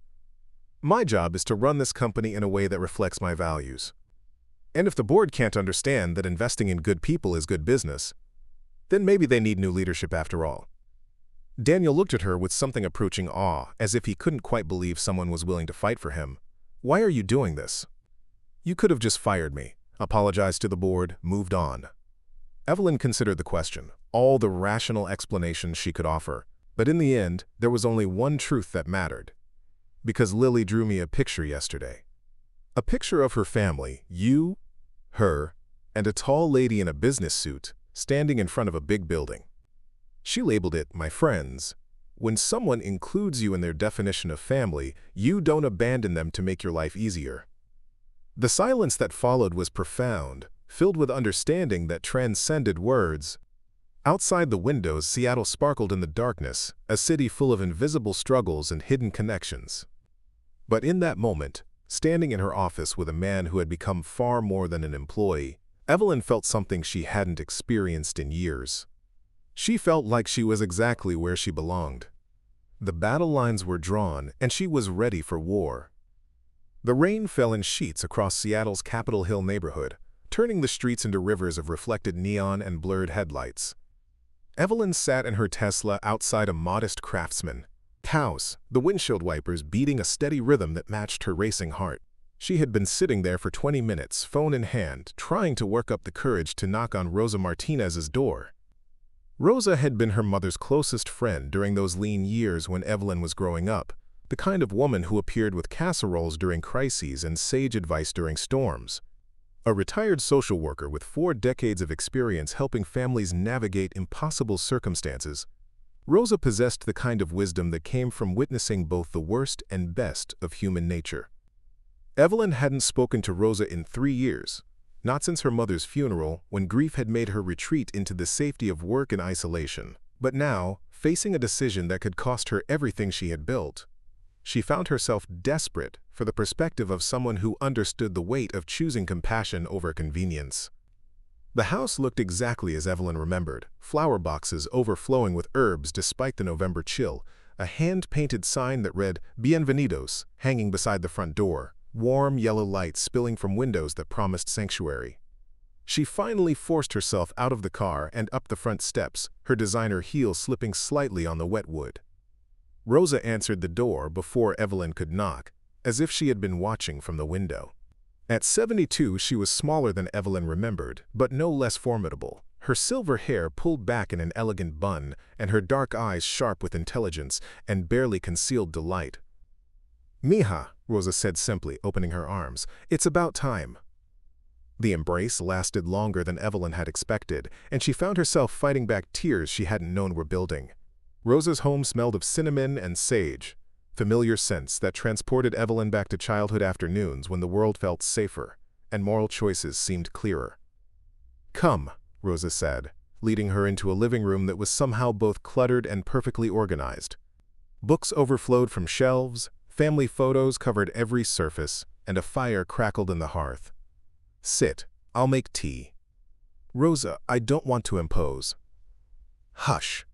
My job is to run this company in a way that reflects my values. And if the board can't understand that investing in good people is good business, then maybe they need new leadership after all. Daniel looked at her with something approaching awe, as if he couldn't quite believe someone was willing to fight for him. Why are you doing this? You could have just fired me, apologized to the board, moved on. Evelyn considered the question, all the rational explanations she could offer, but in the end, there was only one truth that mattered. Because Lily drew me a picture yesterday. A picture of her family, you, her, and a tall lady in a business suit, standing in front of a big building. She labeled it, my friends. When someone includes you in their definition of family, you don't abandon them to make your life easier. The silence that followed was profound, filled with understanding that transcended words. Outside the windows, Seattle sparkled in the darkness, a city full of invisible struggles and hidden connections. But in that moment, standing in her office with a man who had become far more than an employee, Evelyn felt something she hadn't experienced in years. She felt like she was exactly where she belonged. The battle lines were drawn, and she was ready for war. The rain fell in sheets across Seattle's Capitol Hill neighborhood, turning the streets into rivers of reflected neon and blurred headlights. Evelyn sat in her Tesla outside a modest Craftsman house, the windshield wipers beating a steady rhythm that matched her racing heart. She had been sitting there for 20 minutes, phone in hand, trying to work up the courage to knock on Rosa Martinez's door. Rosa had been her mother's closest friend during those lean years when Evelyn was growing up, the kind of woman who appeared with casseroles during crises and sage advice during storms. A retired social worker with 4 decades of experience helping families navigate impossible circumstances, Rosa possessed the kind of wisdom that came from witnessing both the worst and best of human nature. Evelyn hadn't spoken to Rosa in 3 years, not since her mother's funeral, when grief had made her retreat into the safety of work and isolation. But now, facing a decision that could cost her everything she had built, she found herself desperate for the perspective of someone who understood the weight of choosing compassion over convenience. The house looked exactly as Evelyn remembered, flower boxes overflowing with herbs despite the November chill, a hand-painted sign that read "Bienvenidos" hanging beside the front door, warm yellow light spilling from windows that promised sanctuary. She finally forced herself out of the car and up the front steps, her designer heels slipping slightly on the wet wood. Rosa answered the door before Evelyn could knock, as if she had been watching from the window. At 72, she was smaller than Evelyn remembered, but no less formidable. Her silver hair pulled back in an elegant bun, and her dark eyes sharp with intelligence and barely concealed delight. "Mija," Rosa said simply, opening her arms, "it's about time." The embrace lasted longer than Evelyn had expected, and she found herself fighting back tears she hadn't known were building. Rosa's home smelled of cinnamon and sage, familiar scents that transported Evelyn back to childhood afternoons when the world felt safer and moral choices seemed clearer. "Come," Rosa said, leading her into a living room that was somehow both cluttered and perfectly organized. Books overflowed from shelves, family photos covered every surface, and a fire crackled in the hearth. "Sit, I'll make tea." "Rosa, I don't want to impose." "Hush."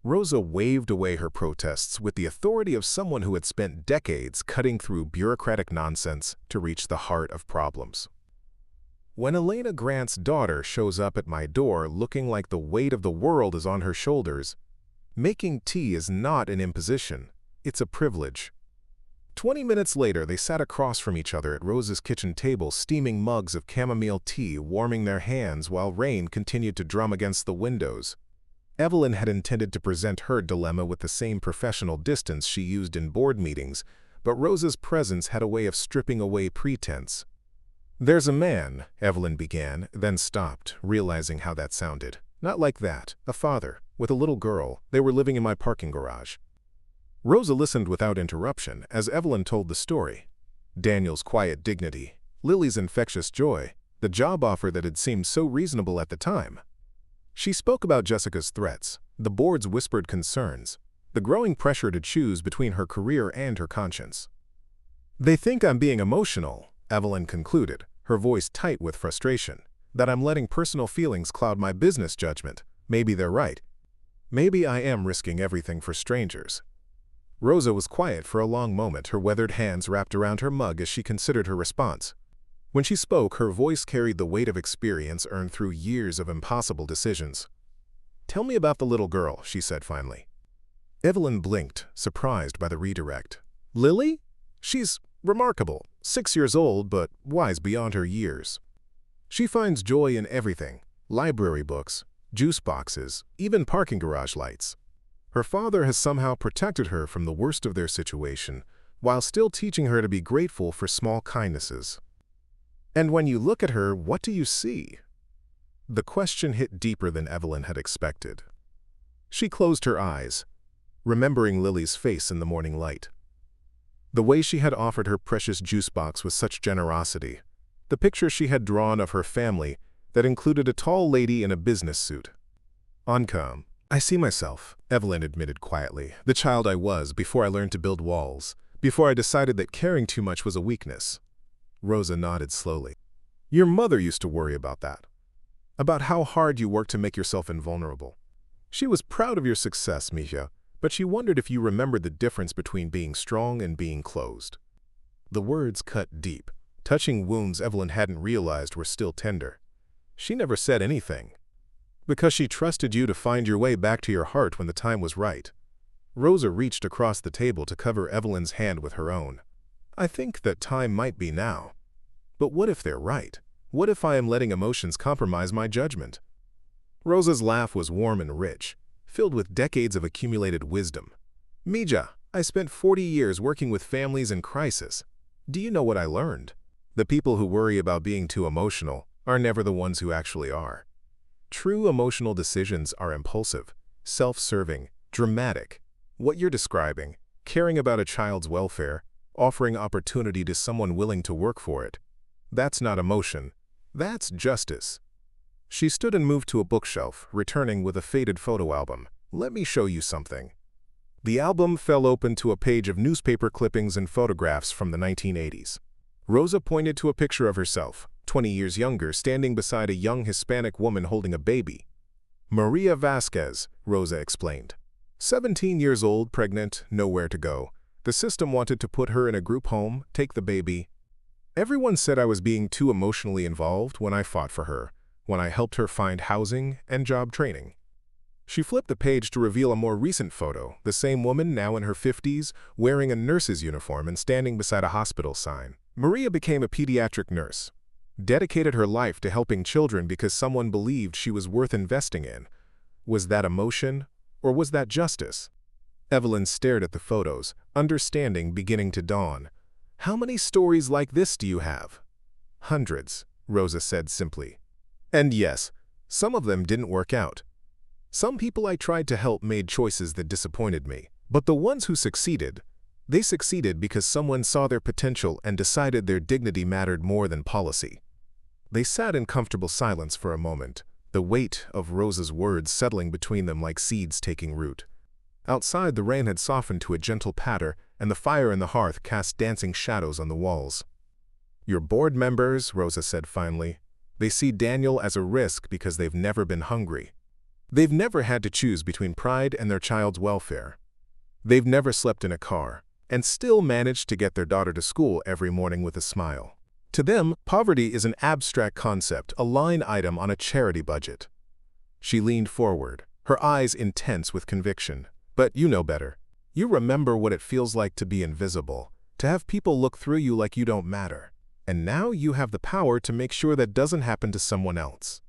Rosa waved away her protests with the authority of someone who had spent decades cutting through bureaucratic nonsense to reach the heart of problems. "When Elena Grant's daughter shows up at my door looking like the weight of the world is on her shoulders, making tea is not an imposition, it's a privilege." 20 minutes later, they sat across from each other at Rosa's kitchen table, steaming mugs of chamomile tea, warming their hands while rain continued to drum against the windows. Evelyn had intended to present her dilemma with the same professional distance she used in board meetings, but Rosa's presence had a way of stripping away pretense. "There's a man," Evelyn began, then stopped, realizing how that sounded. "Not like that. A father, with a little girl. They were living in my parking garage." Rosa listened without interruption as Evelyn told the story. Daniel's quiet dignity, Lily's infectious joy, the job offer that had seemed so reasonable at the time. She spoke about Jessica's threats, the board's whispered concerns, the growing pressure to choose between her career and her conscience. "They think I'm being emotional," Evelyn concluded, her voice tight with frustration, "that I'm letting personal feelings cloud my business judgment. Maybe they're right. Maybe I am risking everything for strangers." Rosa was quiet for a long moment, her weathered hands wrapped around her mug as she considered her response. When she spoke, her voice carried the weight of experience earned through years of impossible decisions. "Tell me about the little girl," she said finally. Evelyn blinked, surprised by the redirect. "Lily? She's remarkable, 6 years old, but wise beyond her years. She finds joy in everything, library books, juice boxes, even parking garage lights. Her father has somehow protected her from the worst of their situation, while still teaching her to be grateful for small kindnesses. And when you look at her, what do you see?" The question hit deeper than Evelyn had expected. She closed her eyes, remembering Lily's face in the morning light. The way she had offered her precious juice box with such generosity, the picture she had drawn of her family that included a tall lady in a business suit. "Oncome, I see myself," Evelyn admitted quietly, "the child I was before I learned to build walls, before I decided that caring too much was a weakness." Rosa nodded slowly. "Your mother used to worry about that, about how hard you worked to make yourself invulnerable. She was proud of your success, Mija, but she wondered if you remembered the difference between being strong and being closed." The words cut deep, touching wounds Evelyn hadn't realized were still tender. "She never said anything, because she trusted you to find your way back to your heart when the time was right." Rosa reached across the table to cover Evelyn's hand with her own. "I think that time might be now. But what if they're right? What if I am letting emotions compromise my judgment?" Rosa's laugh was warm and rich, filled with decades of accumulated wisdom. "Mija, I spent 40 years working with families in crisis. Do you know what I learned? The people who worry about being too emotional are never the ones who actually are. True emotional decisions are impulsive, self-serving, dramatic. What you're describing, caring about a child's welfare, offering opportunity to someone willing to work for it, that's not emotion, that's justice. She stood and moved to a bookshelf, returning with a faded photo album. Let me show you something. The album fell open to a page of newspaper clippings and photographs from the 1980s. Rosa pointed to a picture of herself, 20 years younger, standing beside a young Hispanic woman holding a baby. Maria Vasquez, Rosa explained. 17 years old, pregnant, nowhere to go. The system wanted to put her in a group home, take the baby. Everyone said I was being too emotionally involved when I fought for her, when I helped her find housing and job training. She flipped the page to reveal a more recent photo, the same woman, now in her 50s, wearing a nurse's uniform and standing beside a hospital sign. Maria became a pediatric nurse, dedicated her life to helping children because someone believed she was worth investing in. Was that emotion, or was that justice? Evelyn stared at the photos, understanding beginning to dawn. How many stories like this do you have? Hundreds, Rosa said simply. And yes, some of them didn't work out. Some people I tried to help made choices that disappointed me. But the ones who succeeded, they succeeded because someone saw their potential and decided their dignity mattered more than policy. They sat in comfortable silence for a moment, the weight of Rosa's words settling between them like seeds taking root. Outside, the rain had softened to a gentle patter, and the fire in the hearth cast dancing shadows on the walls. Your board members, Rosa said finally, they see Daniel as a risk because they've never been hungry. They've never had to choose between pride and their child's welfare. They've never slept in a car, and still managed to get their daughter to school every morning with a smile. To them, poverty is an abstract concept, a line item on a charity budget. She leaned forward, her eyes intense with conviction. But you know better. You remember what it feels like to be invisible, to have people look through you like you don't matter. And now you have the power to make sure that doesn't happen to someone else.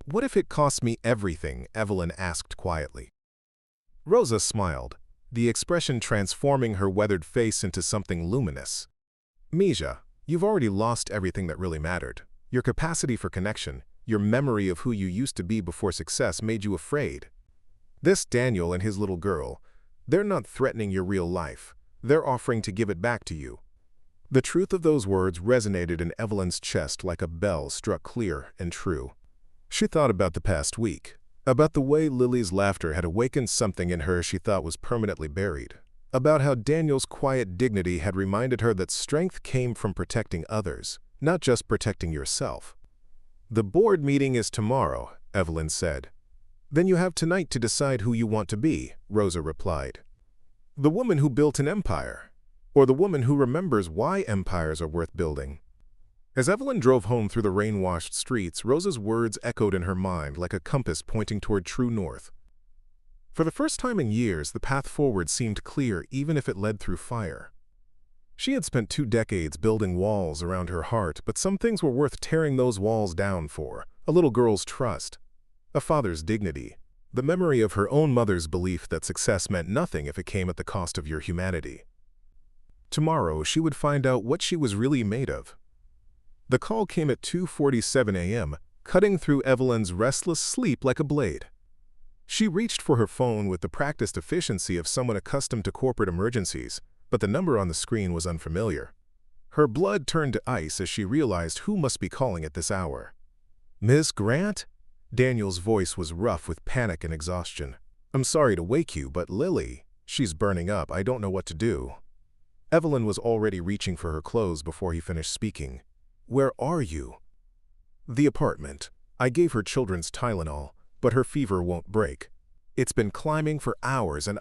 What if it costs me everything? Evelyn asked quietly. Rosa smiled, the expression transforming her weathered face into something luminous. Misha, you've already lost everything that really mattered. Your capacity for connection, your memory of who you used to be before success made you afraid. This Daniel and his little girl, they're not threatening your real life. They're offering to give it back to you. The truth of those words resonated in Evelyn's chest like a bell struck clear and true. She thought about the past week, about the way Lily's laughter had awakened something in her she thought was permanently buried, about how Daniel's quiet dignity had reminded her that strength came from protecting others, not just protecting yourself. The board meeting is tomorrow, Evelyn said. Then you have tonight to decide who you want to be, Rosa replied. The woman who built an empire, or the woman who remembers why empires are worth building. As Evelyn drove home through the rain-washed streets, Rosa's words echoed in her mind like a compass pointing toward true north. For the first time in years, the path forward seemed clear even if it led through fire. She had spent 2 decades building walls around her heart, but some things were worth tearing those walls down for. A little girl's trust, a father's dignity, the memory of her own mother's belief that success meant nothing if it came at the cost of your humanity. Tomorrow, she would find out what she was really made of. The call came at 2:47 a.m., cutting through Evelyn's restless sleep like a blade. She reached for her phone with the practiced efficiency of someone accustomed to corporate emergencies, but the number on the screen was unfamiliar. Her blood turned to ice as she realized who must be calling at this hour. Miss Grant? Daniel's voice was rough with panic and exhaustion. I'm sorry to wake you, but Lily, she's burning up. I don't know what to do. Evelyn was already reaching for her clothes before he finished speaking. Where are you? The apartment. I gave her children's Tylenol, but her fever won't break. It's been climbing for hours and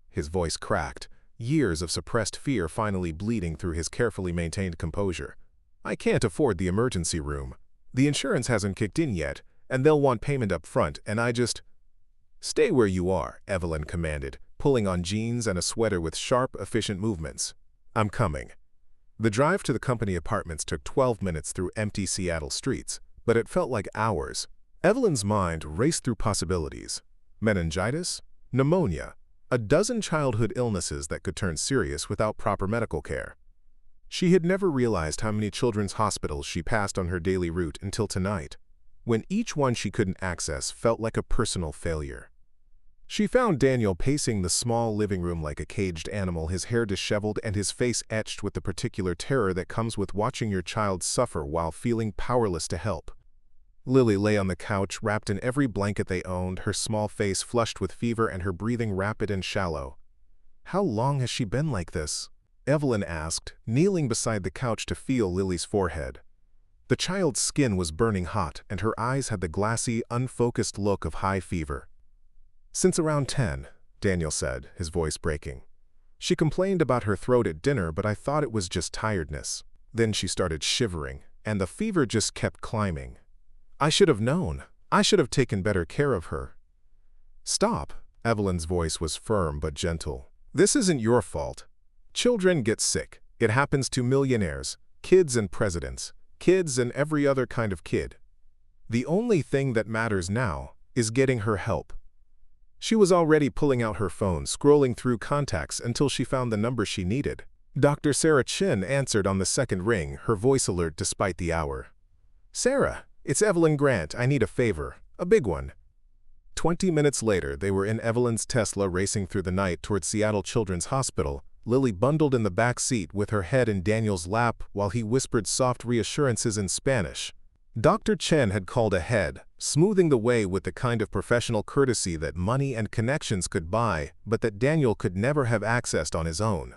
His voice cracked, years of suppressed fear finally bleeding through his carefully maintained composure. I can't afford the emergency room. The insurance hasn't kicked in yet, and they'll want payment up front, and Stay where you are, Evelyn commanded, pulling on jeans and a sweater with sharp, efficient movements. I'm coming. The drive to the company apartments took 12 minutes through empty Seattle streets, but it felt like hours. Evelyn's mind raced through possibilities. Meningitis, pneumonia, a dozen childhood illnesses that could turn serious without proper medical care. She had never realized how many children's hospitals she passed on her daily route until tonight, when each one she couldn't access felt like a personal failure. She found Daniel pacing the small living room like a caged animal, his hair disheveled and his face etched with the particular terror that comes with watching your child suffer while feeling powerless to help. Lily lay on the couch, wrapped in every blanket they owned, her small face flushed with fever and her breathing rapid and shallow. "How long has she been like this?" Evelyn asked, kneeling beside the couch to feel Lily's forehead. The child's skin was burning hot, and her eyes had the glassy, unfocused look of high fever. "Since around 10, Daniel said, his voice breaking. "She complained about her throat at dinner, but I thought it was just tiredness. Then she started shivering, and the fever just kept climbing. I should have known. I should have taken better care of her." "Stop." Evelyn's voice was firm but gentle. "This isn't your fault. Children get sick. It happens to millionaires, kids and presidents, kids and every other kind of kid. The only thing that matters now is getting her help." She was already pulling out her phone, scrolling through contacts until she found the number she needed. Dr. Sarah Chin answered on the second ring, her voice alert despite the hour. "Sarah, it's Evelyn Grant. I need a favor. A big one." 20 minutes later, they were in Evelyn's Tesla racing through the night toward Seattle Children's Hospital, Lily bundled in the back seat with her head in Daniel's lap while he whispered soft reassurances in Spanish. Dr. Chen had called ahead, smoothing the way with the kind of professional courtesy that money and connections could buy, but that Daniel could never have accessed on his own.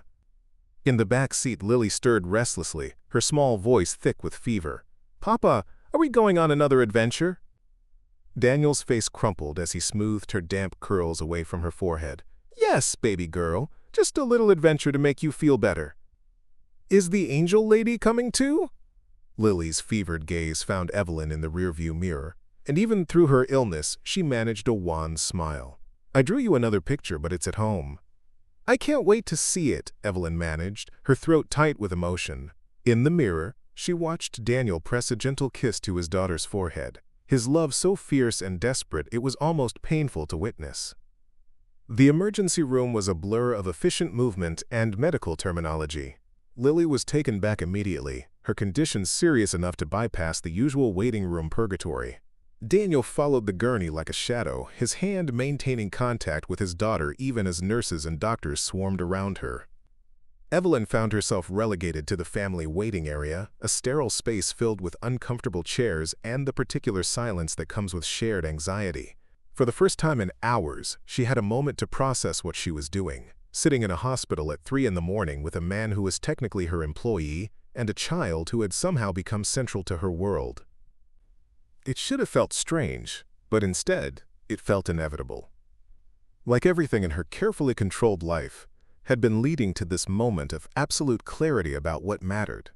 In the back seat, Lily stirred restlessly, her small voice thick with fever. "Papa, are we going on another adventure?" Daniel's face crumpled as he smoothed her damp curls away from her forehead. "Yes, baby girl, just a little adventure to make you feel better." "Is the angel lady coming too?" Lily's fevered gaze found Evelyn in the rearview mirror, and even through her illness, she managed a wan smile. "I drew you another picture, but it's at home." "I can't wait to see it," Evelyn managed, her throat tight with emotion. In the mirror, she watched Daniel press a gentle kiss to his daughter's forehead, his love so fierce and desperate it was almost painful to witness. The emergency room was a blur of efficient movement and medical terminology. Lily was taken back immediately, her condition serious enough to bypass the usual waiting room purgatory. Daniel followed the gurney like a shadow, his hand maintaining contact with his daughter even as nurses and doctors swarmed around her. Evelyn found herself relegated to the family waiting area, a sterile space filled with uncomfortable chairs and the particular silence that comes with shared anxiety. For the first time in hours, she had a moment to process what she was doing, sitting in a hospital at 3 in the morning with a man who was technically her employee and a child who had somehow become central to her world. It should have felt strange, but instead, it felt inevitable. Like everything in her carefully controlled life, had been leading to this moment of absolute clarity about what mattered.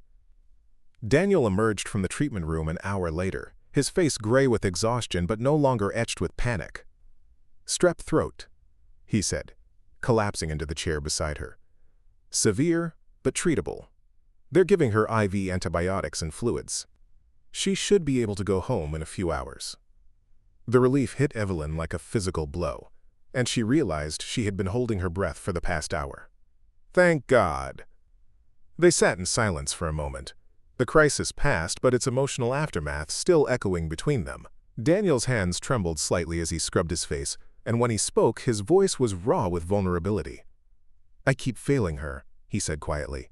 Daniel emerged from the treatment room an hour later, his face gray with exhaustion but no longer etched with panic. "Strep throat," he said, collapsing into the chair beside her. "Severe, but treatable. They're giving her IV antibiotics and fluids. She should be able to go home in a few hours." The relief hit Evelyn like a physical blow, and she realized she had been holding her breath for the past hour. Thank God. They sat in silence for a moment. The crisis passed, but its emotional aftermath still echoing between them. Daniel's hands trembled slightly as he scrubbed his face, and when he spoke, his voice was raw with vulnerability. "I keep failing her," he said quietly.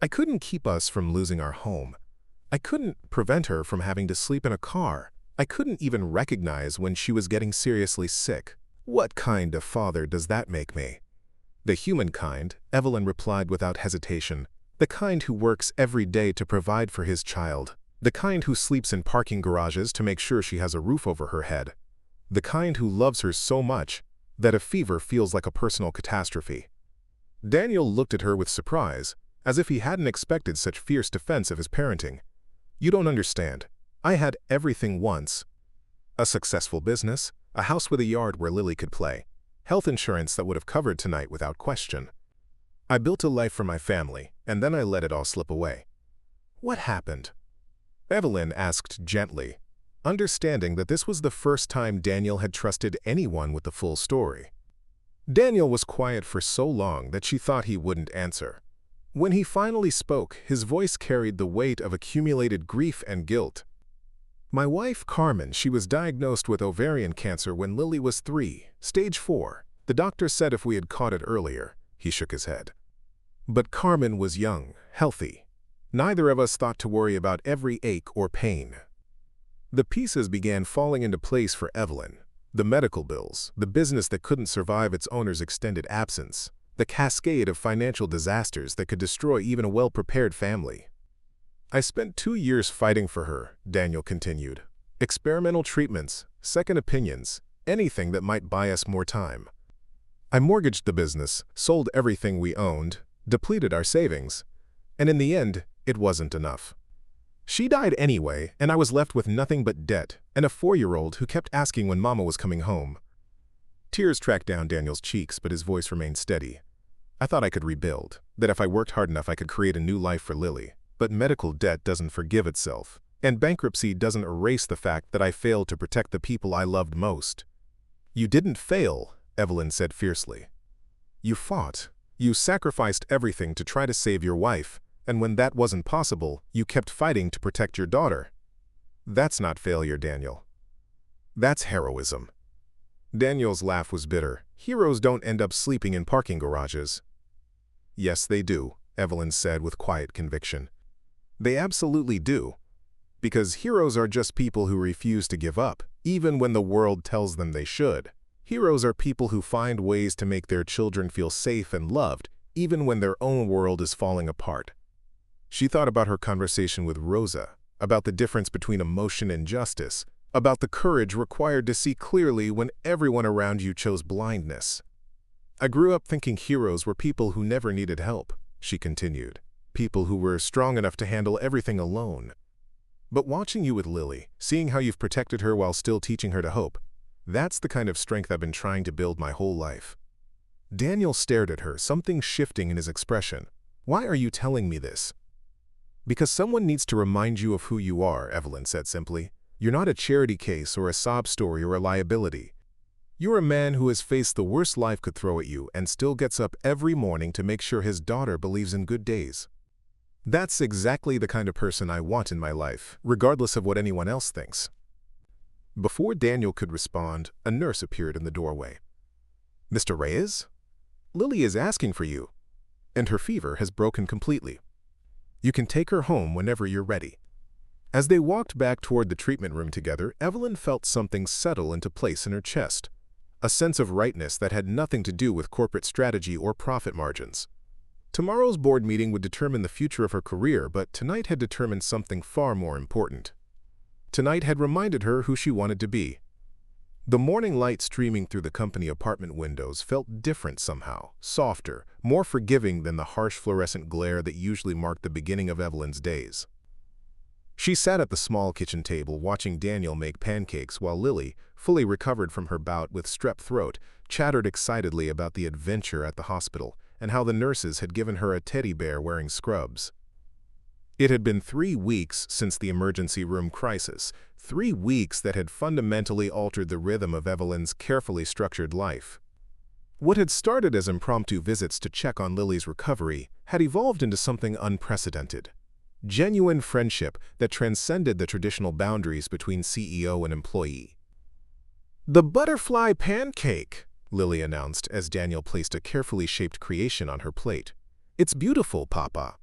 "I couldn't keep us from losing our home. I couldn't prevent her from having to sleep in a car. I couldn't even recognize when she was getting seriously sick. What kind of father does that make me?" "The human kind," Evelyn replied without hesitation. "The kind who works every day to provide for his child. The kind who sleeps in parking garages to make sure she has a roof over her head. The kind who loves her so much that a fever feels like a personal catastrophe." Daniel looked at her with surprise, as if he hadn't expected such fierce defense of his parenting. "You don't understand. I had everything once. A successful business, a house with a yard where Lily could play, health insurance that would have covered tonight without question. I built a life for my family, and then I let it all slip away." "What happened?" Evelyn asked gently, understanding that this was the first time Daniel had trusted anyone with the full story. Daniel was quiet for so long that she thought he wouldn't answer. When he finally spoke, his voice carried the weight of accumulated grief and guilt. "My wife, Carmen, she was diagnosed with ovarian cancer when Lily was 3, stage 4. The doctor said if we had caught it earlier." He shook his head. "But Carmen was young, healthy. Neither of us thought to worry about every ache or pain." The pieces began falling into place for Evelyn. The medical bills, the business that couldn't survive its owner's extended absence, the cascade of financial disasters that could destroy even a well-prepared family. "I spent 2 years fighting for her," Daniel continued. "Experimental treatments, second opinions, anything that might buy us more time. I mortgaged the business, sold everything we owned, depleted our savings, and in the end, it wasn't enough. She died anyway, and I was left with nothing but debt and a 4-year-old who kept asking when Mama was coming home." Tears tracked down Daniel's cheeks, but his voice remained steady. "I thought I could rebuild, that if I worked hard enough I could create a new life for Lily. But medical debt doesn't forgive itself, and bankruptcy doesn't erase the fact that I failed to protect the people I loved most." "You didn't fail," Evelyn said fiercely. "You fought. You sacrificed everything to try to save your wife, and when that wasn't possible, you kept fighting to protect your daughter. That's not failure, Daniel. That's heroism." Daniel's laugh was bitter. "Heroes don't end up sleeping in parking garages." "Yes, they do," Evelyn said with quiet conviction. "They absolutely do. Because heroes are just people who refuse to give up, even when the world tells them they should. Heroes are people who find ways to make their children feel safe and loved, even when their own world is falling apart." She thought about her conversation with Rosa, about the difference between emotion and justice, about the courage required to see clearly when everyone around you chose blindness. "I grew up thinking heroes were people who never needed help," she continued. "People who were strong enough to handle everything alone. But watching you with Lily, seeing how you've protected her while still teaching her to hope, that's the kind of strength I've been trying to build my whole life." Daniel stared at her, something shifting in his expression. "Why are you telling me this?" "Because someone needs to remind you of who you are," Evelyn said simply. "You're not a charity case or a sob story or a liability. You're a man who has faced the worst life could throw at you and still gets up every morning to make sure his daughter believes in good days. That's exactly the kind of person I want in my life, regardless of what anyone else thinks." Before Daniel could respond, a nurse appeared in the doorway. "Mr. Reyes? Lily is asking for you, and her fever has broken completely. You can take her home whenever you're ready." As they walked back toward the treatment room together, Evelyn felt something settle into place in her chest, a sense of rightness that had nothing to do with corporate strategy or profit margins. Tomorrow's board meeting would determine the future of her career, but tonight had determined something far more important. Tonight had reminded her who she wanted to be. The morning light streaming through the company apartment windows felt different somehow, softer, more forgiving than the harsh fluorescent glare that usually marked the beginning of Evelyn's days. She sat at the small kitchen table watching Daniel make pancakes while Lily, fully recovered from her bout with strep throat, chattered excitedly about the adventure at the hospital and how the nurses had given her a teddy bear wearing scrubs. It had been 3 weeks since the emergency room crisis, 3 weeks that had fundamentally altered the rhythm of Evelyn's carefully structured life. What had started as impromptu visits to check on Lily's recovery had evolved into something unprecedented. Genuine friendship that transcended the traditional boundaries between CEO and employee. "The butterfly pancake," Lily announced as Daniel placed a carefully shaped creation on her plate. "It's beautiful, Papa."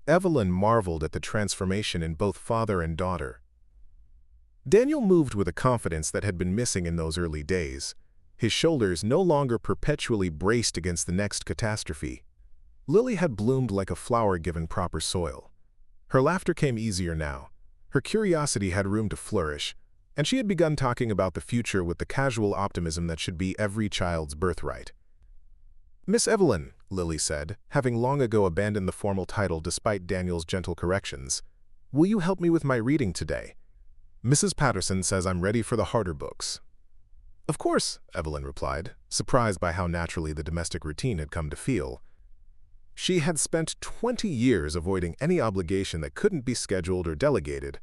Evelyn marveled at the transformation in both father and daughter. Daniel moved with a confidence that had been missing in those early days, his shoulders no longer perpetually braced against the next catastrophe. Lily had bloomed like a flower given proper soil. Her laughter came easier now. Her curiosity had room to flourish, and she had begun talking about the future with the casual optimism that should be every child's birthright. "Miss Evelyn," Lily said, having long ago abandoned the formal title despite Daniel's gentle corrections, "will you help me with my reading today? Mrs. Patterson says I'm ready for the harder books." "Of course," Evelyn replied, surprised by how naturally the domestic routine had come to feel. She had spent 20 years avoiding any obligation that couldn't be scheduled or delegated,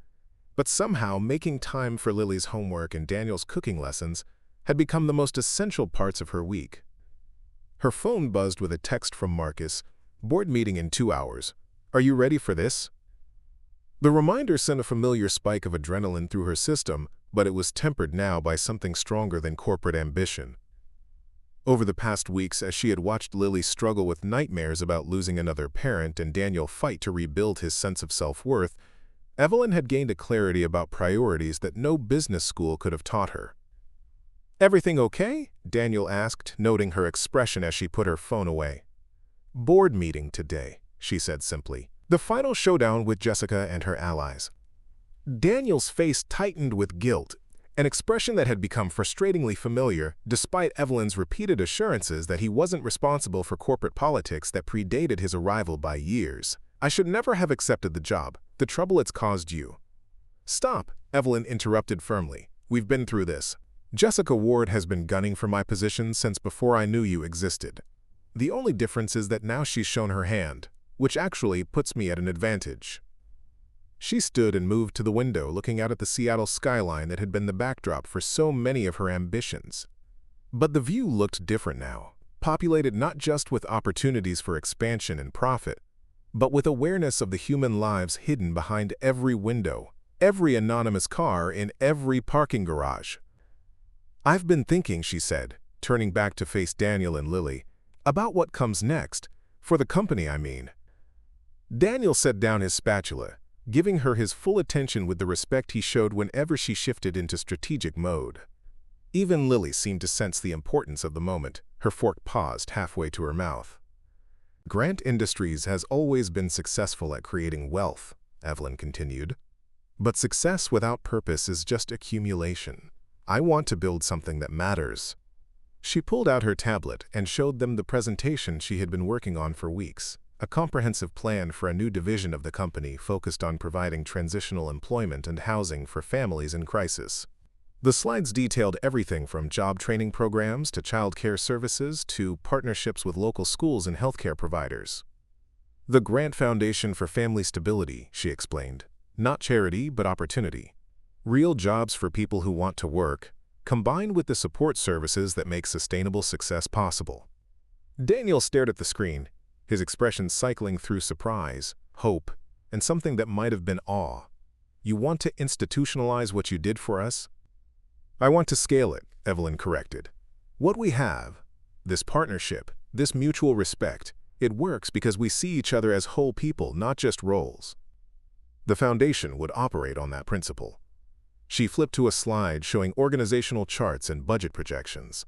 but somehow making time for Lily's homework and Daniel's cooking lessons had become the most essential parts of her week. Her phone buzzed with a text from Marcus, Board meeting in 2 hours. Are you ready for this? The reminder sent a familiar spike of adrenaline through her system, but it was tempered now by something stronger than corporate ambition. Over the past weeks, as she had watched Lily struggle with nightmares about losing another parent and Daniel fight to rebuild his sense of self-worth, Evelyn had gained a clarity about priorities that no business school could have taught her. "Everything okay?" Daniel asked, noting her expression as she put her phone away. "Board meeting today," she said simply. "The final showdown with Jessica and her allies." Daniel's face tightened with guilt, an expression that had become frustratingly familiar despite Evelyn's repeated assurances that he wasn't responsible for corporate politics that predated his arrival by years. "I should never have accepted the job. The trouble it's caused you." "Stop," Evelyn interrupted firmly. "We've been through this. Jessica Ward has been gunning for my position since before I knew you existed. The only difference is that now she's shown her hand, which actually puts me at an advantage." She stood and moved to the window, looking out at the Seattle skyline that had been the backdrop for so many of her ambitions. But the view looked different now, populated not just with opportunities for expansion and profit, but with awareness of the human lives hidden behind every window, every anonymous car in every parking garage. "I've been thinking," she said, turning back to face Daniel and Lily, "about what comes next, for the company, I mean." Daniel set down his spatula, giving her his full attention with the respect he showed whenever she shifted into strategic mode. Even Lily seemed to sense the importance of the moment. Her fork paused halfway to her mouth. "Grant Industries has always been successful at creating wealth," Evelyn continued. "But success without purpose is just accumulation. I want to build something that matters." She pulled out her tablet and showed them the presentation she had been working on for weeks. A comprehensive plan for a new division of the company focused on providing transitional employment and housing for families in crisis. The slides detailed everything from job training programs to child care services to partnerships with local schools and healthcare providers. "The Grant Foundation for Family Stability," she explained. "Not charity, but opportunity. Real jobs for people who want to work, combined with the support services that make sustainable success possible." Daniel stared at the screen, his expression cycling through surprise, hope, and something that might have been awe. "You want to institutionalize what you did for us?" "I want to scale it," Evelyn corrected. "What we have, this partnership, this mutual respect, it works because we see each other as whole people, not just roles. The foundation would operate on that principle." She flipped to a slide showing organizational charts and budget projections.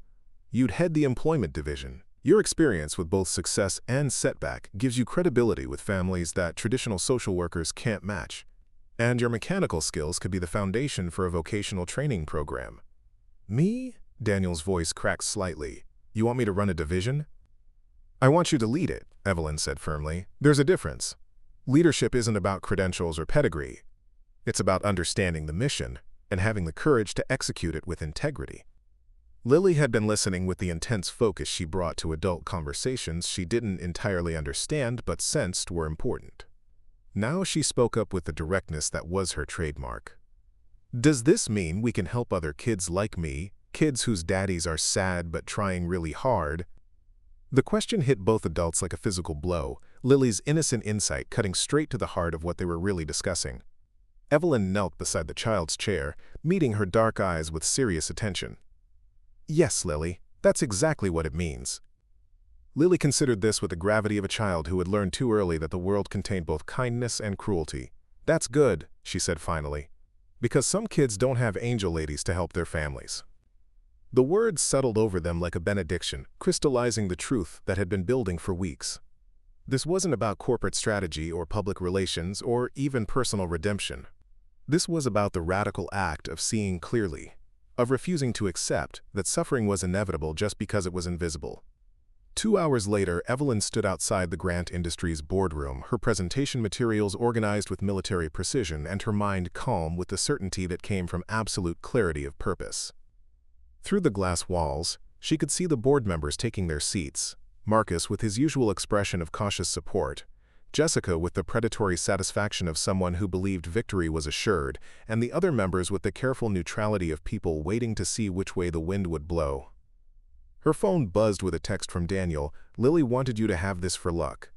"You'd head the employment division. Your experience with both success and setback gives you credibility with families that traditional social workers can't match. And your mechanical skills could be the foundation for a vocational training program." "Me?" Daniel's voice cracked slightly. "You want me to run a division?" "I want you to lead it," Evelyn said firmly. "There's a difference. Leadership isn't about credentials or pedigree. It's about understanding the mission and having the courage to execute it with integrity." Lily had been listening with the intense focus she brought to adult conversations she didn't entirely understand but sensed were important. Now she spoke up with the directness that was her trademark. "Does this mean we can help other kids like me, kids whose daddies are sad but trying really hard?" The question hit both adults like a physical blow, Lily's innocent insight cutting straight to the heart of what they were really discussing. Evelyn knelt beside the child's chair, meeting her dark eyes with serious attention. "Yes, Lily, that's exactly what it means." Lily considered this with the gravity of a child who had learned too early that the world contained both kindness and cruelty. "That's good," she said finally, "because some kids don't have angel ladies to help their families." The words settled over them like a benediction, crystallizing the truth that had been building for weeks. This wasn't about corporate strategy or public relations or even personal redemption. This was about the radical act of seeing clearly, of refusing to accept that suffering was inevitable just because it was invisible. 2 hours later, Evelyn stood outside the Grant Industries boardroom, her presentation materials organized with military precision and her mind calm with the certainty that came from absolute clarity of purpose. Through the glass walls, she could see the board members taking their seats, Marcus with his usual expression of cautious support, Jessica with the predatory satisfaction of someone who believed victory was assured, and the other members with the careful neutrality of people waiting to see which way the wind would blow. Her phone buzzed with a text from Daniel. "Lily wanted you to have this for luck."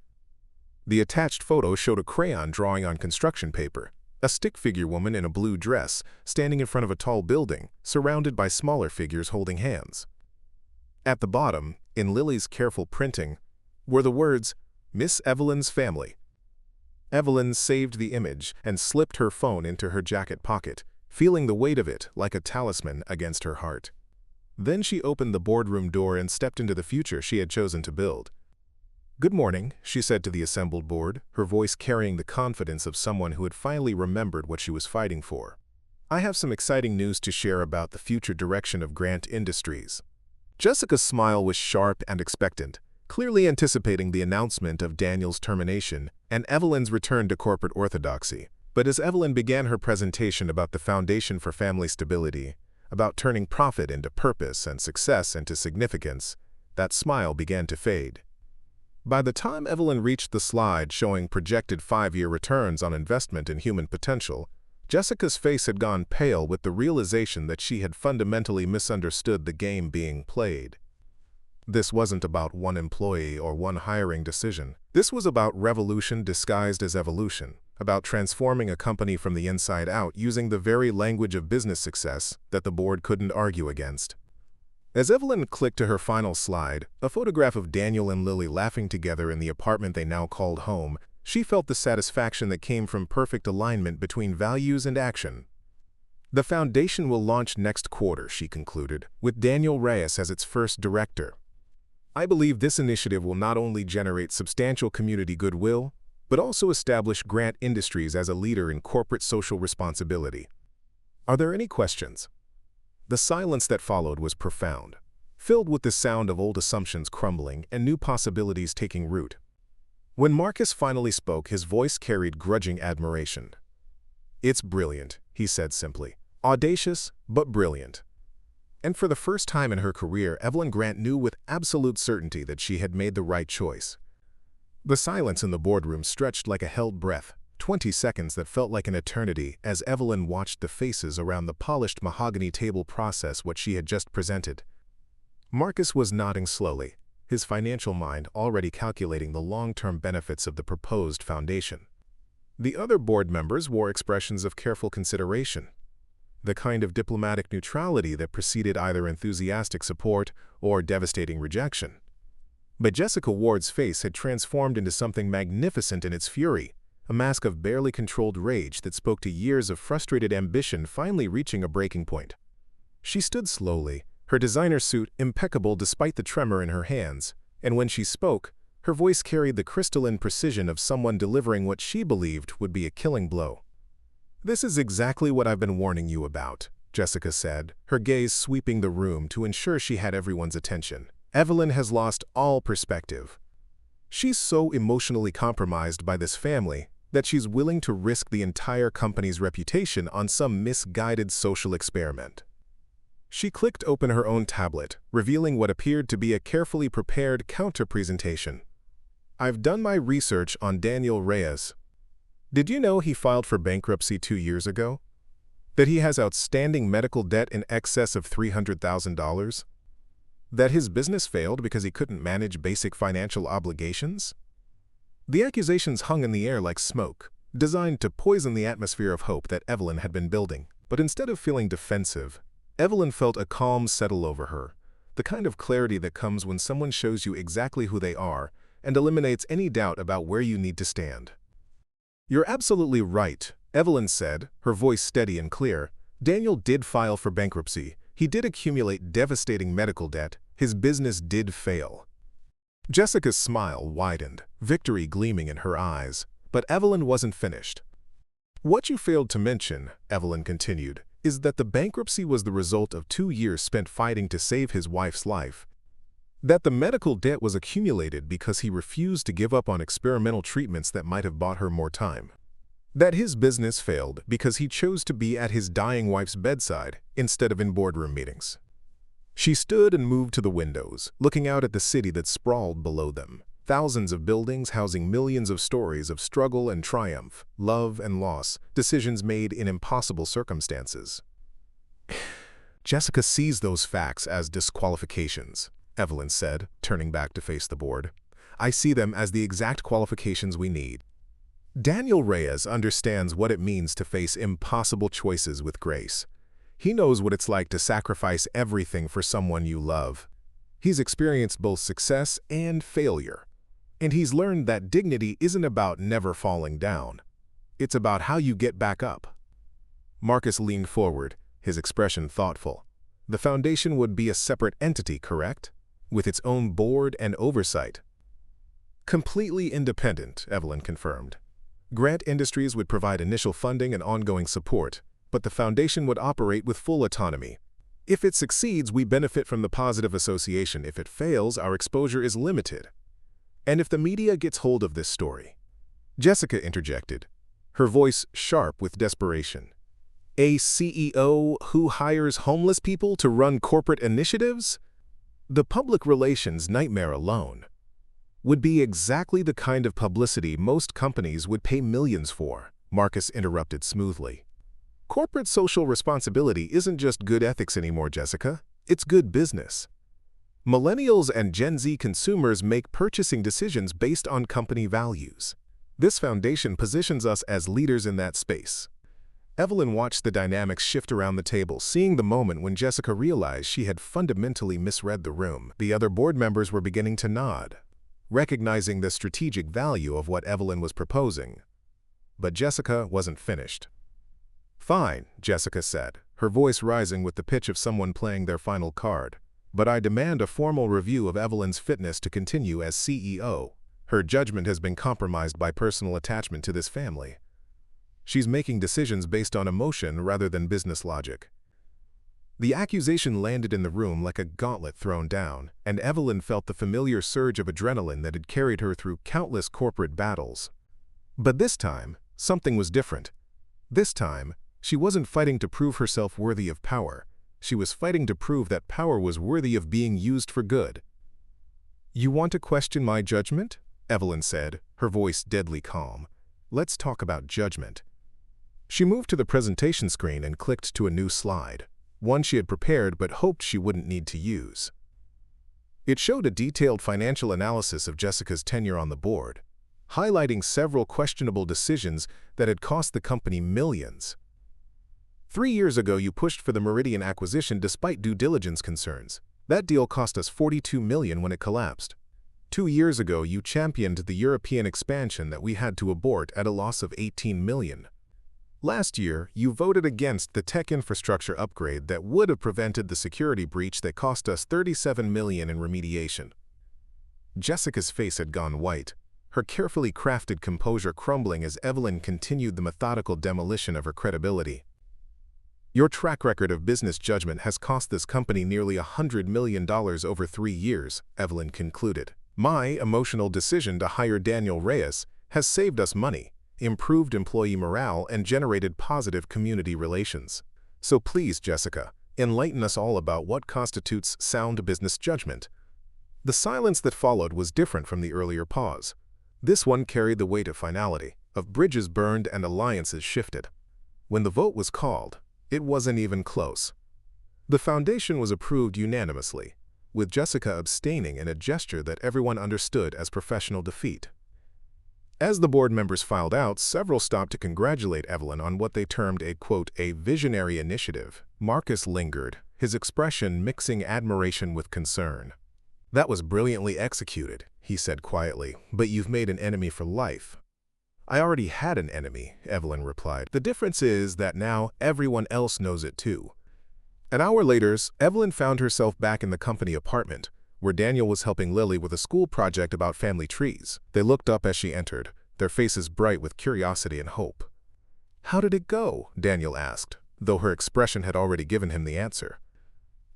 The attached photo showed a crayon drawing on construction paper, a stick figure woman in a blue dress, standing in front of a tall building, surrounded by smaller figures holding hands. At the bottom, in Lily's careful printing, were the words, "Miss Evelyn's family." Evelyn saved the image and slipped her phone into her jacket pocket, feeling the weight of it like a talisman against her heart. Then she opened the boardroom door and stepped into the future she had chosen to build. "Good morning," she said to the assembled board, her voice carrying the confidence of someone who had finally remembered what she was fighting for. "I have some exciting news to share about the future direction of Grant Industries." Jessica's smile was sharp and expectant, clearly anticipating the announcement of Daniel's termination and Evelyn's return to corporate orthodoxy. But as Evelyn began her presentation about the foundation for family stability, about turning profit into purpose and success into significance, that smile began to fade. By the time Evelyn reached the slide showing projected 5-year returns on investment in human potential, Jessica's face had gone pale with the realization that she had fundamentally misunderstood the game being played. This wasn't about one employee or one hiring decision. This was about revolution disguised as evolution, about transforming a company from the inside out using the very language of business success that the board couldn't argue against. As Evelyn clicked to her final slide, a photograph of Daniel and Lily laughing together in the apartment they now called home, she felt the satisfaction that came from perfect alignment between values and action. "The foundation will launch next quarter," she concluded, with Daniel Reyes as its first director. "I believe this initiative will not only generate substantial community goodwill, but also establish Grant Industries as a leader in corporate social responsibility. Are there any questions?" The silence that followed was profound, filled with the sound of old assumptions crumbling and new possibilities taking root. When Marcus finally spoke, his voice carried grudging admiration. "It's brilliant," he said simply. "Audacious, but brilliant." And for the first time in her career, Evelyn Grant knew with absolute certainty that she had made the right choice. The silence in the boardroom stretched like a held breath, 20 seconds that felt like an eternity as Evelyn watched the faces around the polished mahogany table process what she had just presented. Marcus was nodding slowly, his financial mind already calculating the long-term benefits of the proposed foundation. The other board members wore expressions of careful consideration, the kind of diplomatic neutrality that preceded either enthusiastic support or devastating rejection. But Jessica Ward's face had transformed into something magnificent in its fury, a mask of barely controlled rage that spoke to years of frustrated ambition finally reaching a breaking point. She stood slowly, her designer suit impeccable despite the tremor in her hands, and when she spoke, her voice carried the crystalline precision of someone delivering what she believed would be a killing blow. "This is exactly what I've been warning you about," Jessica said, her gaze sweeping the room to ensure she had everyone's attention. "Evelyn has lost all perspective. She's so emotionally compromised by this family that she's willing to risk the entire company's reputation on some misguided social experiment." She clicked open her own tablet, revealing what appeared to be a carefully prepared counter-presentation. "I've done my research on Daniel Reyes. Did you know he filed for bankruptcy 2 years ago? That he has outstanding medical debt in excess of $300,000? That his business failed because he couldn't manage basic financial obligations?" The accusations hung in the air like smoke, designed to poison the atmosphere of hope that Evelyn had been building. But instead of feeling defensive, Evelyn felt a calm settle over her, the kind of clarity that comes when someone shows you exactly who they are and eliminates any doubt about where you need to stand. "You're absolutely right," Evelyn said, her voice steady and clear. "Daniel did file for bankruptcy. He did accumulate devastating medical debt. His business did fail." Jessica's smile widened, victory gleaming in her eyes, but Evelyn wasn't finished. "What you failed to mention," Evelyn continued, "is that the bankruptcy was the result of 2 years spent fighting to save his wife's life. That the medical debt was accumulated because he refused to give up on experimental treatments that might have bought her more time. That his business failed because he chose to be at his dying wife's bedside instead of in boardroom meetings." She stood and moved to the windows, looking out at the city that sprawled below them. Thousands of buildings housing millions of stories of struggle and triumph, love and loss, decisions made in impossible circumstances. "Jessica sees those facts as disqualifications," Evelyn said, turning back to face the board. I see them as the exact qualifications we need. Daniel Reyes understands what it means to face impossible choices with grace. He knows what it's like to sacrifice everything for someone you love. He's experienced both success and failure. And he's learned that dignity isn't about never falling down. It's about how you get back up. Marcus leaned forward, his expression thoughtful. The foundation would be a separate entity, correct? With its own board and oversight. Completely independent, Evelyn confirmed. Grant Industries would provide initial funding and ongoing support, but the foundation would operate with full autonomy. If it succeeds, we benefit from the positive association. If it fails, our exposure is limited. And if the media gets hold of this story? Jessica interjected, her voice sharp with desperation. A CEO who hires homeless people to run corporate initiatives? The public relations nightmare alone would be exactly the kind of publicity most companies would pay millions for, Marcus interrupted smoothly. Corporate social responsibility isn't just good ethics anymore, Jessica. It's good business. Millennials and Gen Z consumers make purchasing decisions based on company values. This foundation positions us as leaders in that space. Evelyn watched the dynamics shift around the table, seeing the moment when Jessica realized she had fundamentally misread the room. The other board members were beginning to nod, recognizing the strategic value of what Evelyn was proposing. But Jessica wasn't finished. Fine, Jessica said, her voice rising with the pitch of someone playing their final card. But I demand a formal review of Evelyn's fitness to continue as CEO. Her judgment has been compromised by personal attachment to this family. She's making decisions based on emotion rather than business logic. The accusation landed in the room like a gauntlet thrown down, and Evelyn felt the familiar surge of adrenaline that had carried her through countless corporate battles. But this time, something was different. This time, she wasn't fighting to prove herself worthy of power. She was fighting to prove that power was worthy of being used for good. "You want to question my judgment?" Evelyn said, her voice deadly calm. "Let's talk about judgment." She moved to the presentation screen and clicked to a new slide, one she had prepared but hoped she wouldn't need to use. It showed a detailed financial analysis of Jessica's tenure on the board, highlighting several questionable decisions that had cost the company millions. 3 years ago, you pushed for the Meridian acquisition despite due diligence concerns. That deal cost us $42 million when it collapsed. 2 years ago, you championed the European expansion that we had to abort at a loss of $18 million. Last year, you voted against the tech infrastructure upgrade that would have prevented the security breach that cost us $37 million in remediation. Jessica's face had gone white, her carefully crafted composure crumbling as Evelyn continued the methodical demolition of her credibility. Your track record of business judgment has cost this company nearly $100 million over 3 years, Evelyn concluded. My emotional decision to hire Daniel Reyes has saved us money, improved employee morale, and generated positive community relations. So please, Jessica, enlighten us all about what constitutes sound business judgment. The silence that followed was different from the earlier pause. This one carried the weight of finality, of bridges burned and alliances shifted. When the vote was called, it wasn't even close. The foundation was approved unanimously, with Jessica abstaining in a gesture that everyone understood as professional defeat. As the board members filed out, several stopped to congratulate Evelyn on what they termed a, quote, a visionary initiative. Marcus lingered, his expression mixing admiration with concern. "That was brilliantly executed," he said quietly, "but you've made an enemy for life." "I already had an enemy," Evelyn replied. "The difference is that now everyone else knows it too." An hour later, Evelyn found herself back in the company apartment, where Daniel was helping Lily with a school project about family trees. They looked up as she entered, their faces bright with curiosity and hope. "How did it go?" Daniel asked, though her expression had already given him the answer.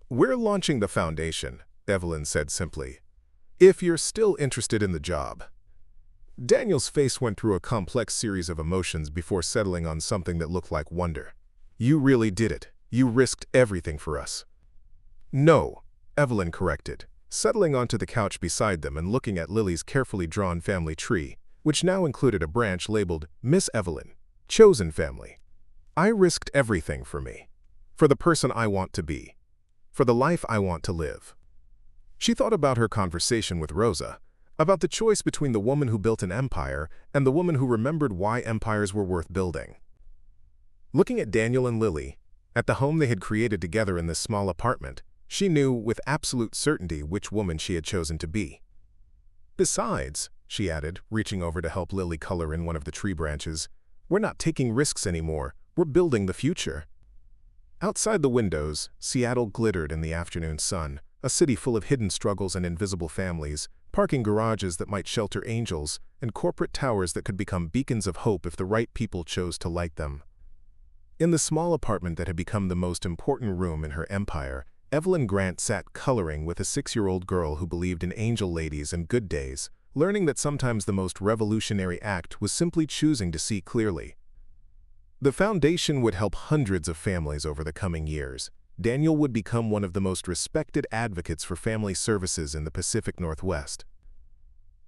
"We're launching the foundation," Evelyn said simply. "If you're still interested in the job." Daniel's face went through a complex series of emotions before settling on something that looked like wonder. "You really did it. You risked everything for us." "No," Evelyn corrected, settling onto the couch beside them and looking at Lily's carefully drawn family tree, which now included a branch labeled Miss Evelyn, Chosen Family. "I risked everything for me, for the person I want to be, for the life I want to live." She thought about her conversation with Rosa, about the choice between the woman who built an empire and the woman who remembered why empires were worth building. Looking at Daniel and Lily, at the home they had created together in this small apartment, she knew with absolute certainty which woman she had chosen to be. Besides, she added, reaching over to help Lily color in one of the tree branches, we're not taking risks anymore, we're building the future. Outside the windows, Seattle glittered in the afternoon sun, a city full of hidden struggles and invisible families, parking garages that might shelter angels, and corporate towers that could become beacons of hope if the right people chose to light them. In the small apartment that had become the most important room in her empire, Evelyn Grant sat coloring with a 6-year-old girl who believed in angel ladies and good days, learning that sometimes the most revolutionary act was simply choosing to see clearly. The foundation would help hundreds of families over the coming years. Daniel would become one of the most respected advocates for family services in the Pacific Northwest.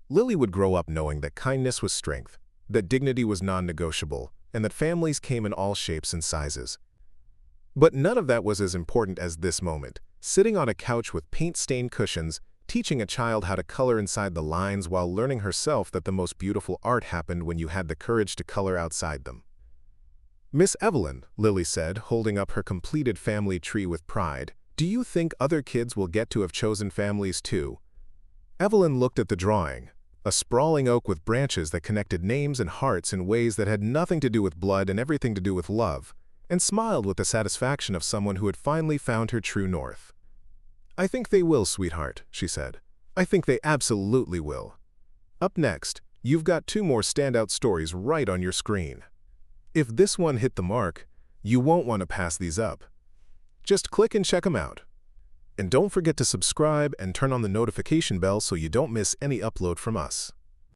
Lily would grow up knowing that kindness was strength, that dignity was non-negotiable, and that families came in all shapes and sizes. But none of that was as important as this moment, sitting on a couch with paint-stained cushions, teaching a child how to color inside the lines while learning herself that the most beautiful art happened when you had the courage to color outside them. Miss Evelyn, Lily said, holding up her completed family tree with pride, do you think other kids will get to have chosen families too? Evelyn looked at the drawing, a sprawling oak with branches that connected names and hearts in ways that had nothing to do with blood and everything to do with love, and smiled with the satisfaction of someone who had finally found her true north. I think they will, sweetheart, she said. I think they absolutely will. Up next, you've got 2 more standout stories right on your screen. If this one hit the mark, you won't want to pass these up. Just click and check them out. And don't forget to subscribe and turn on the notification bell so you don't miss any upload from us.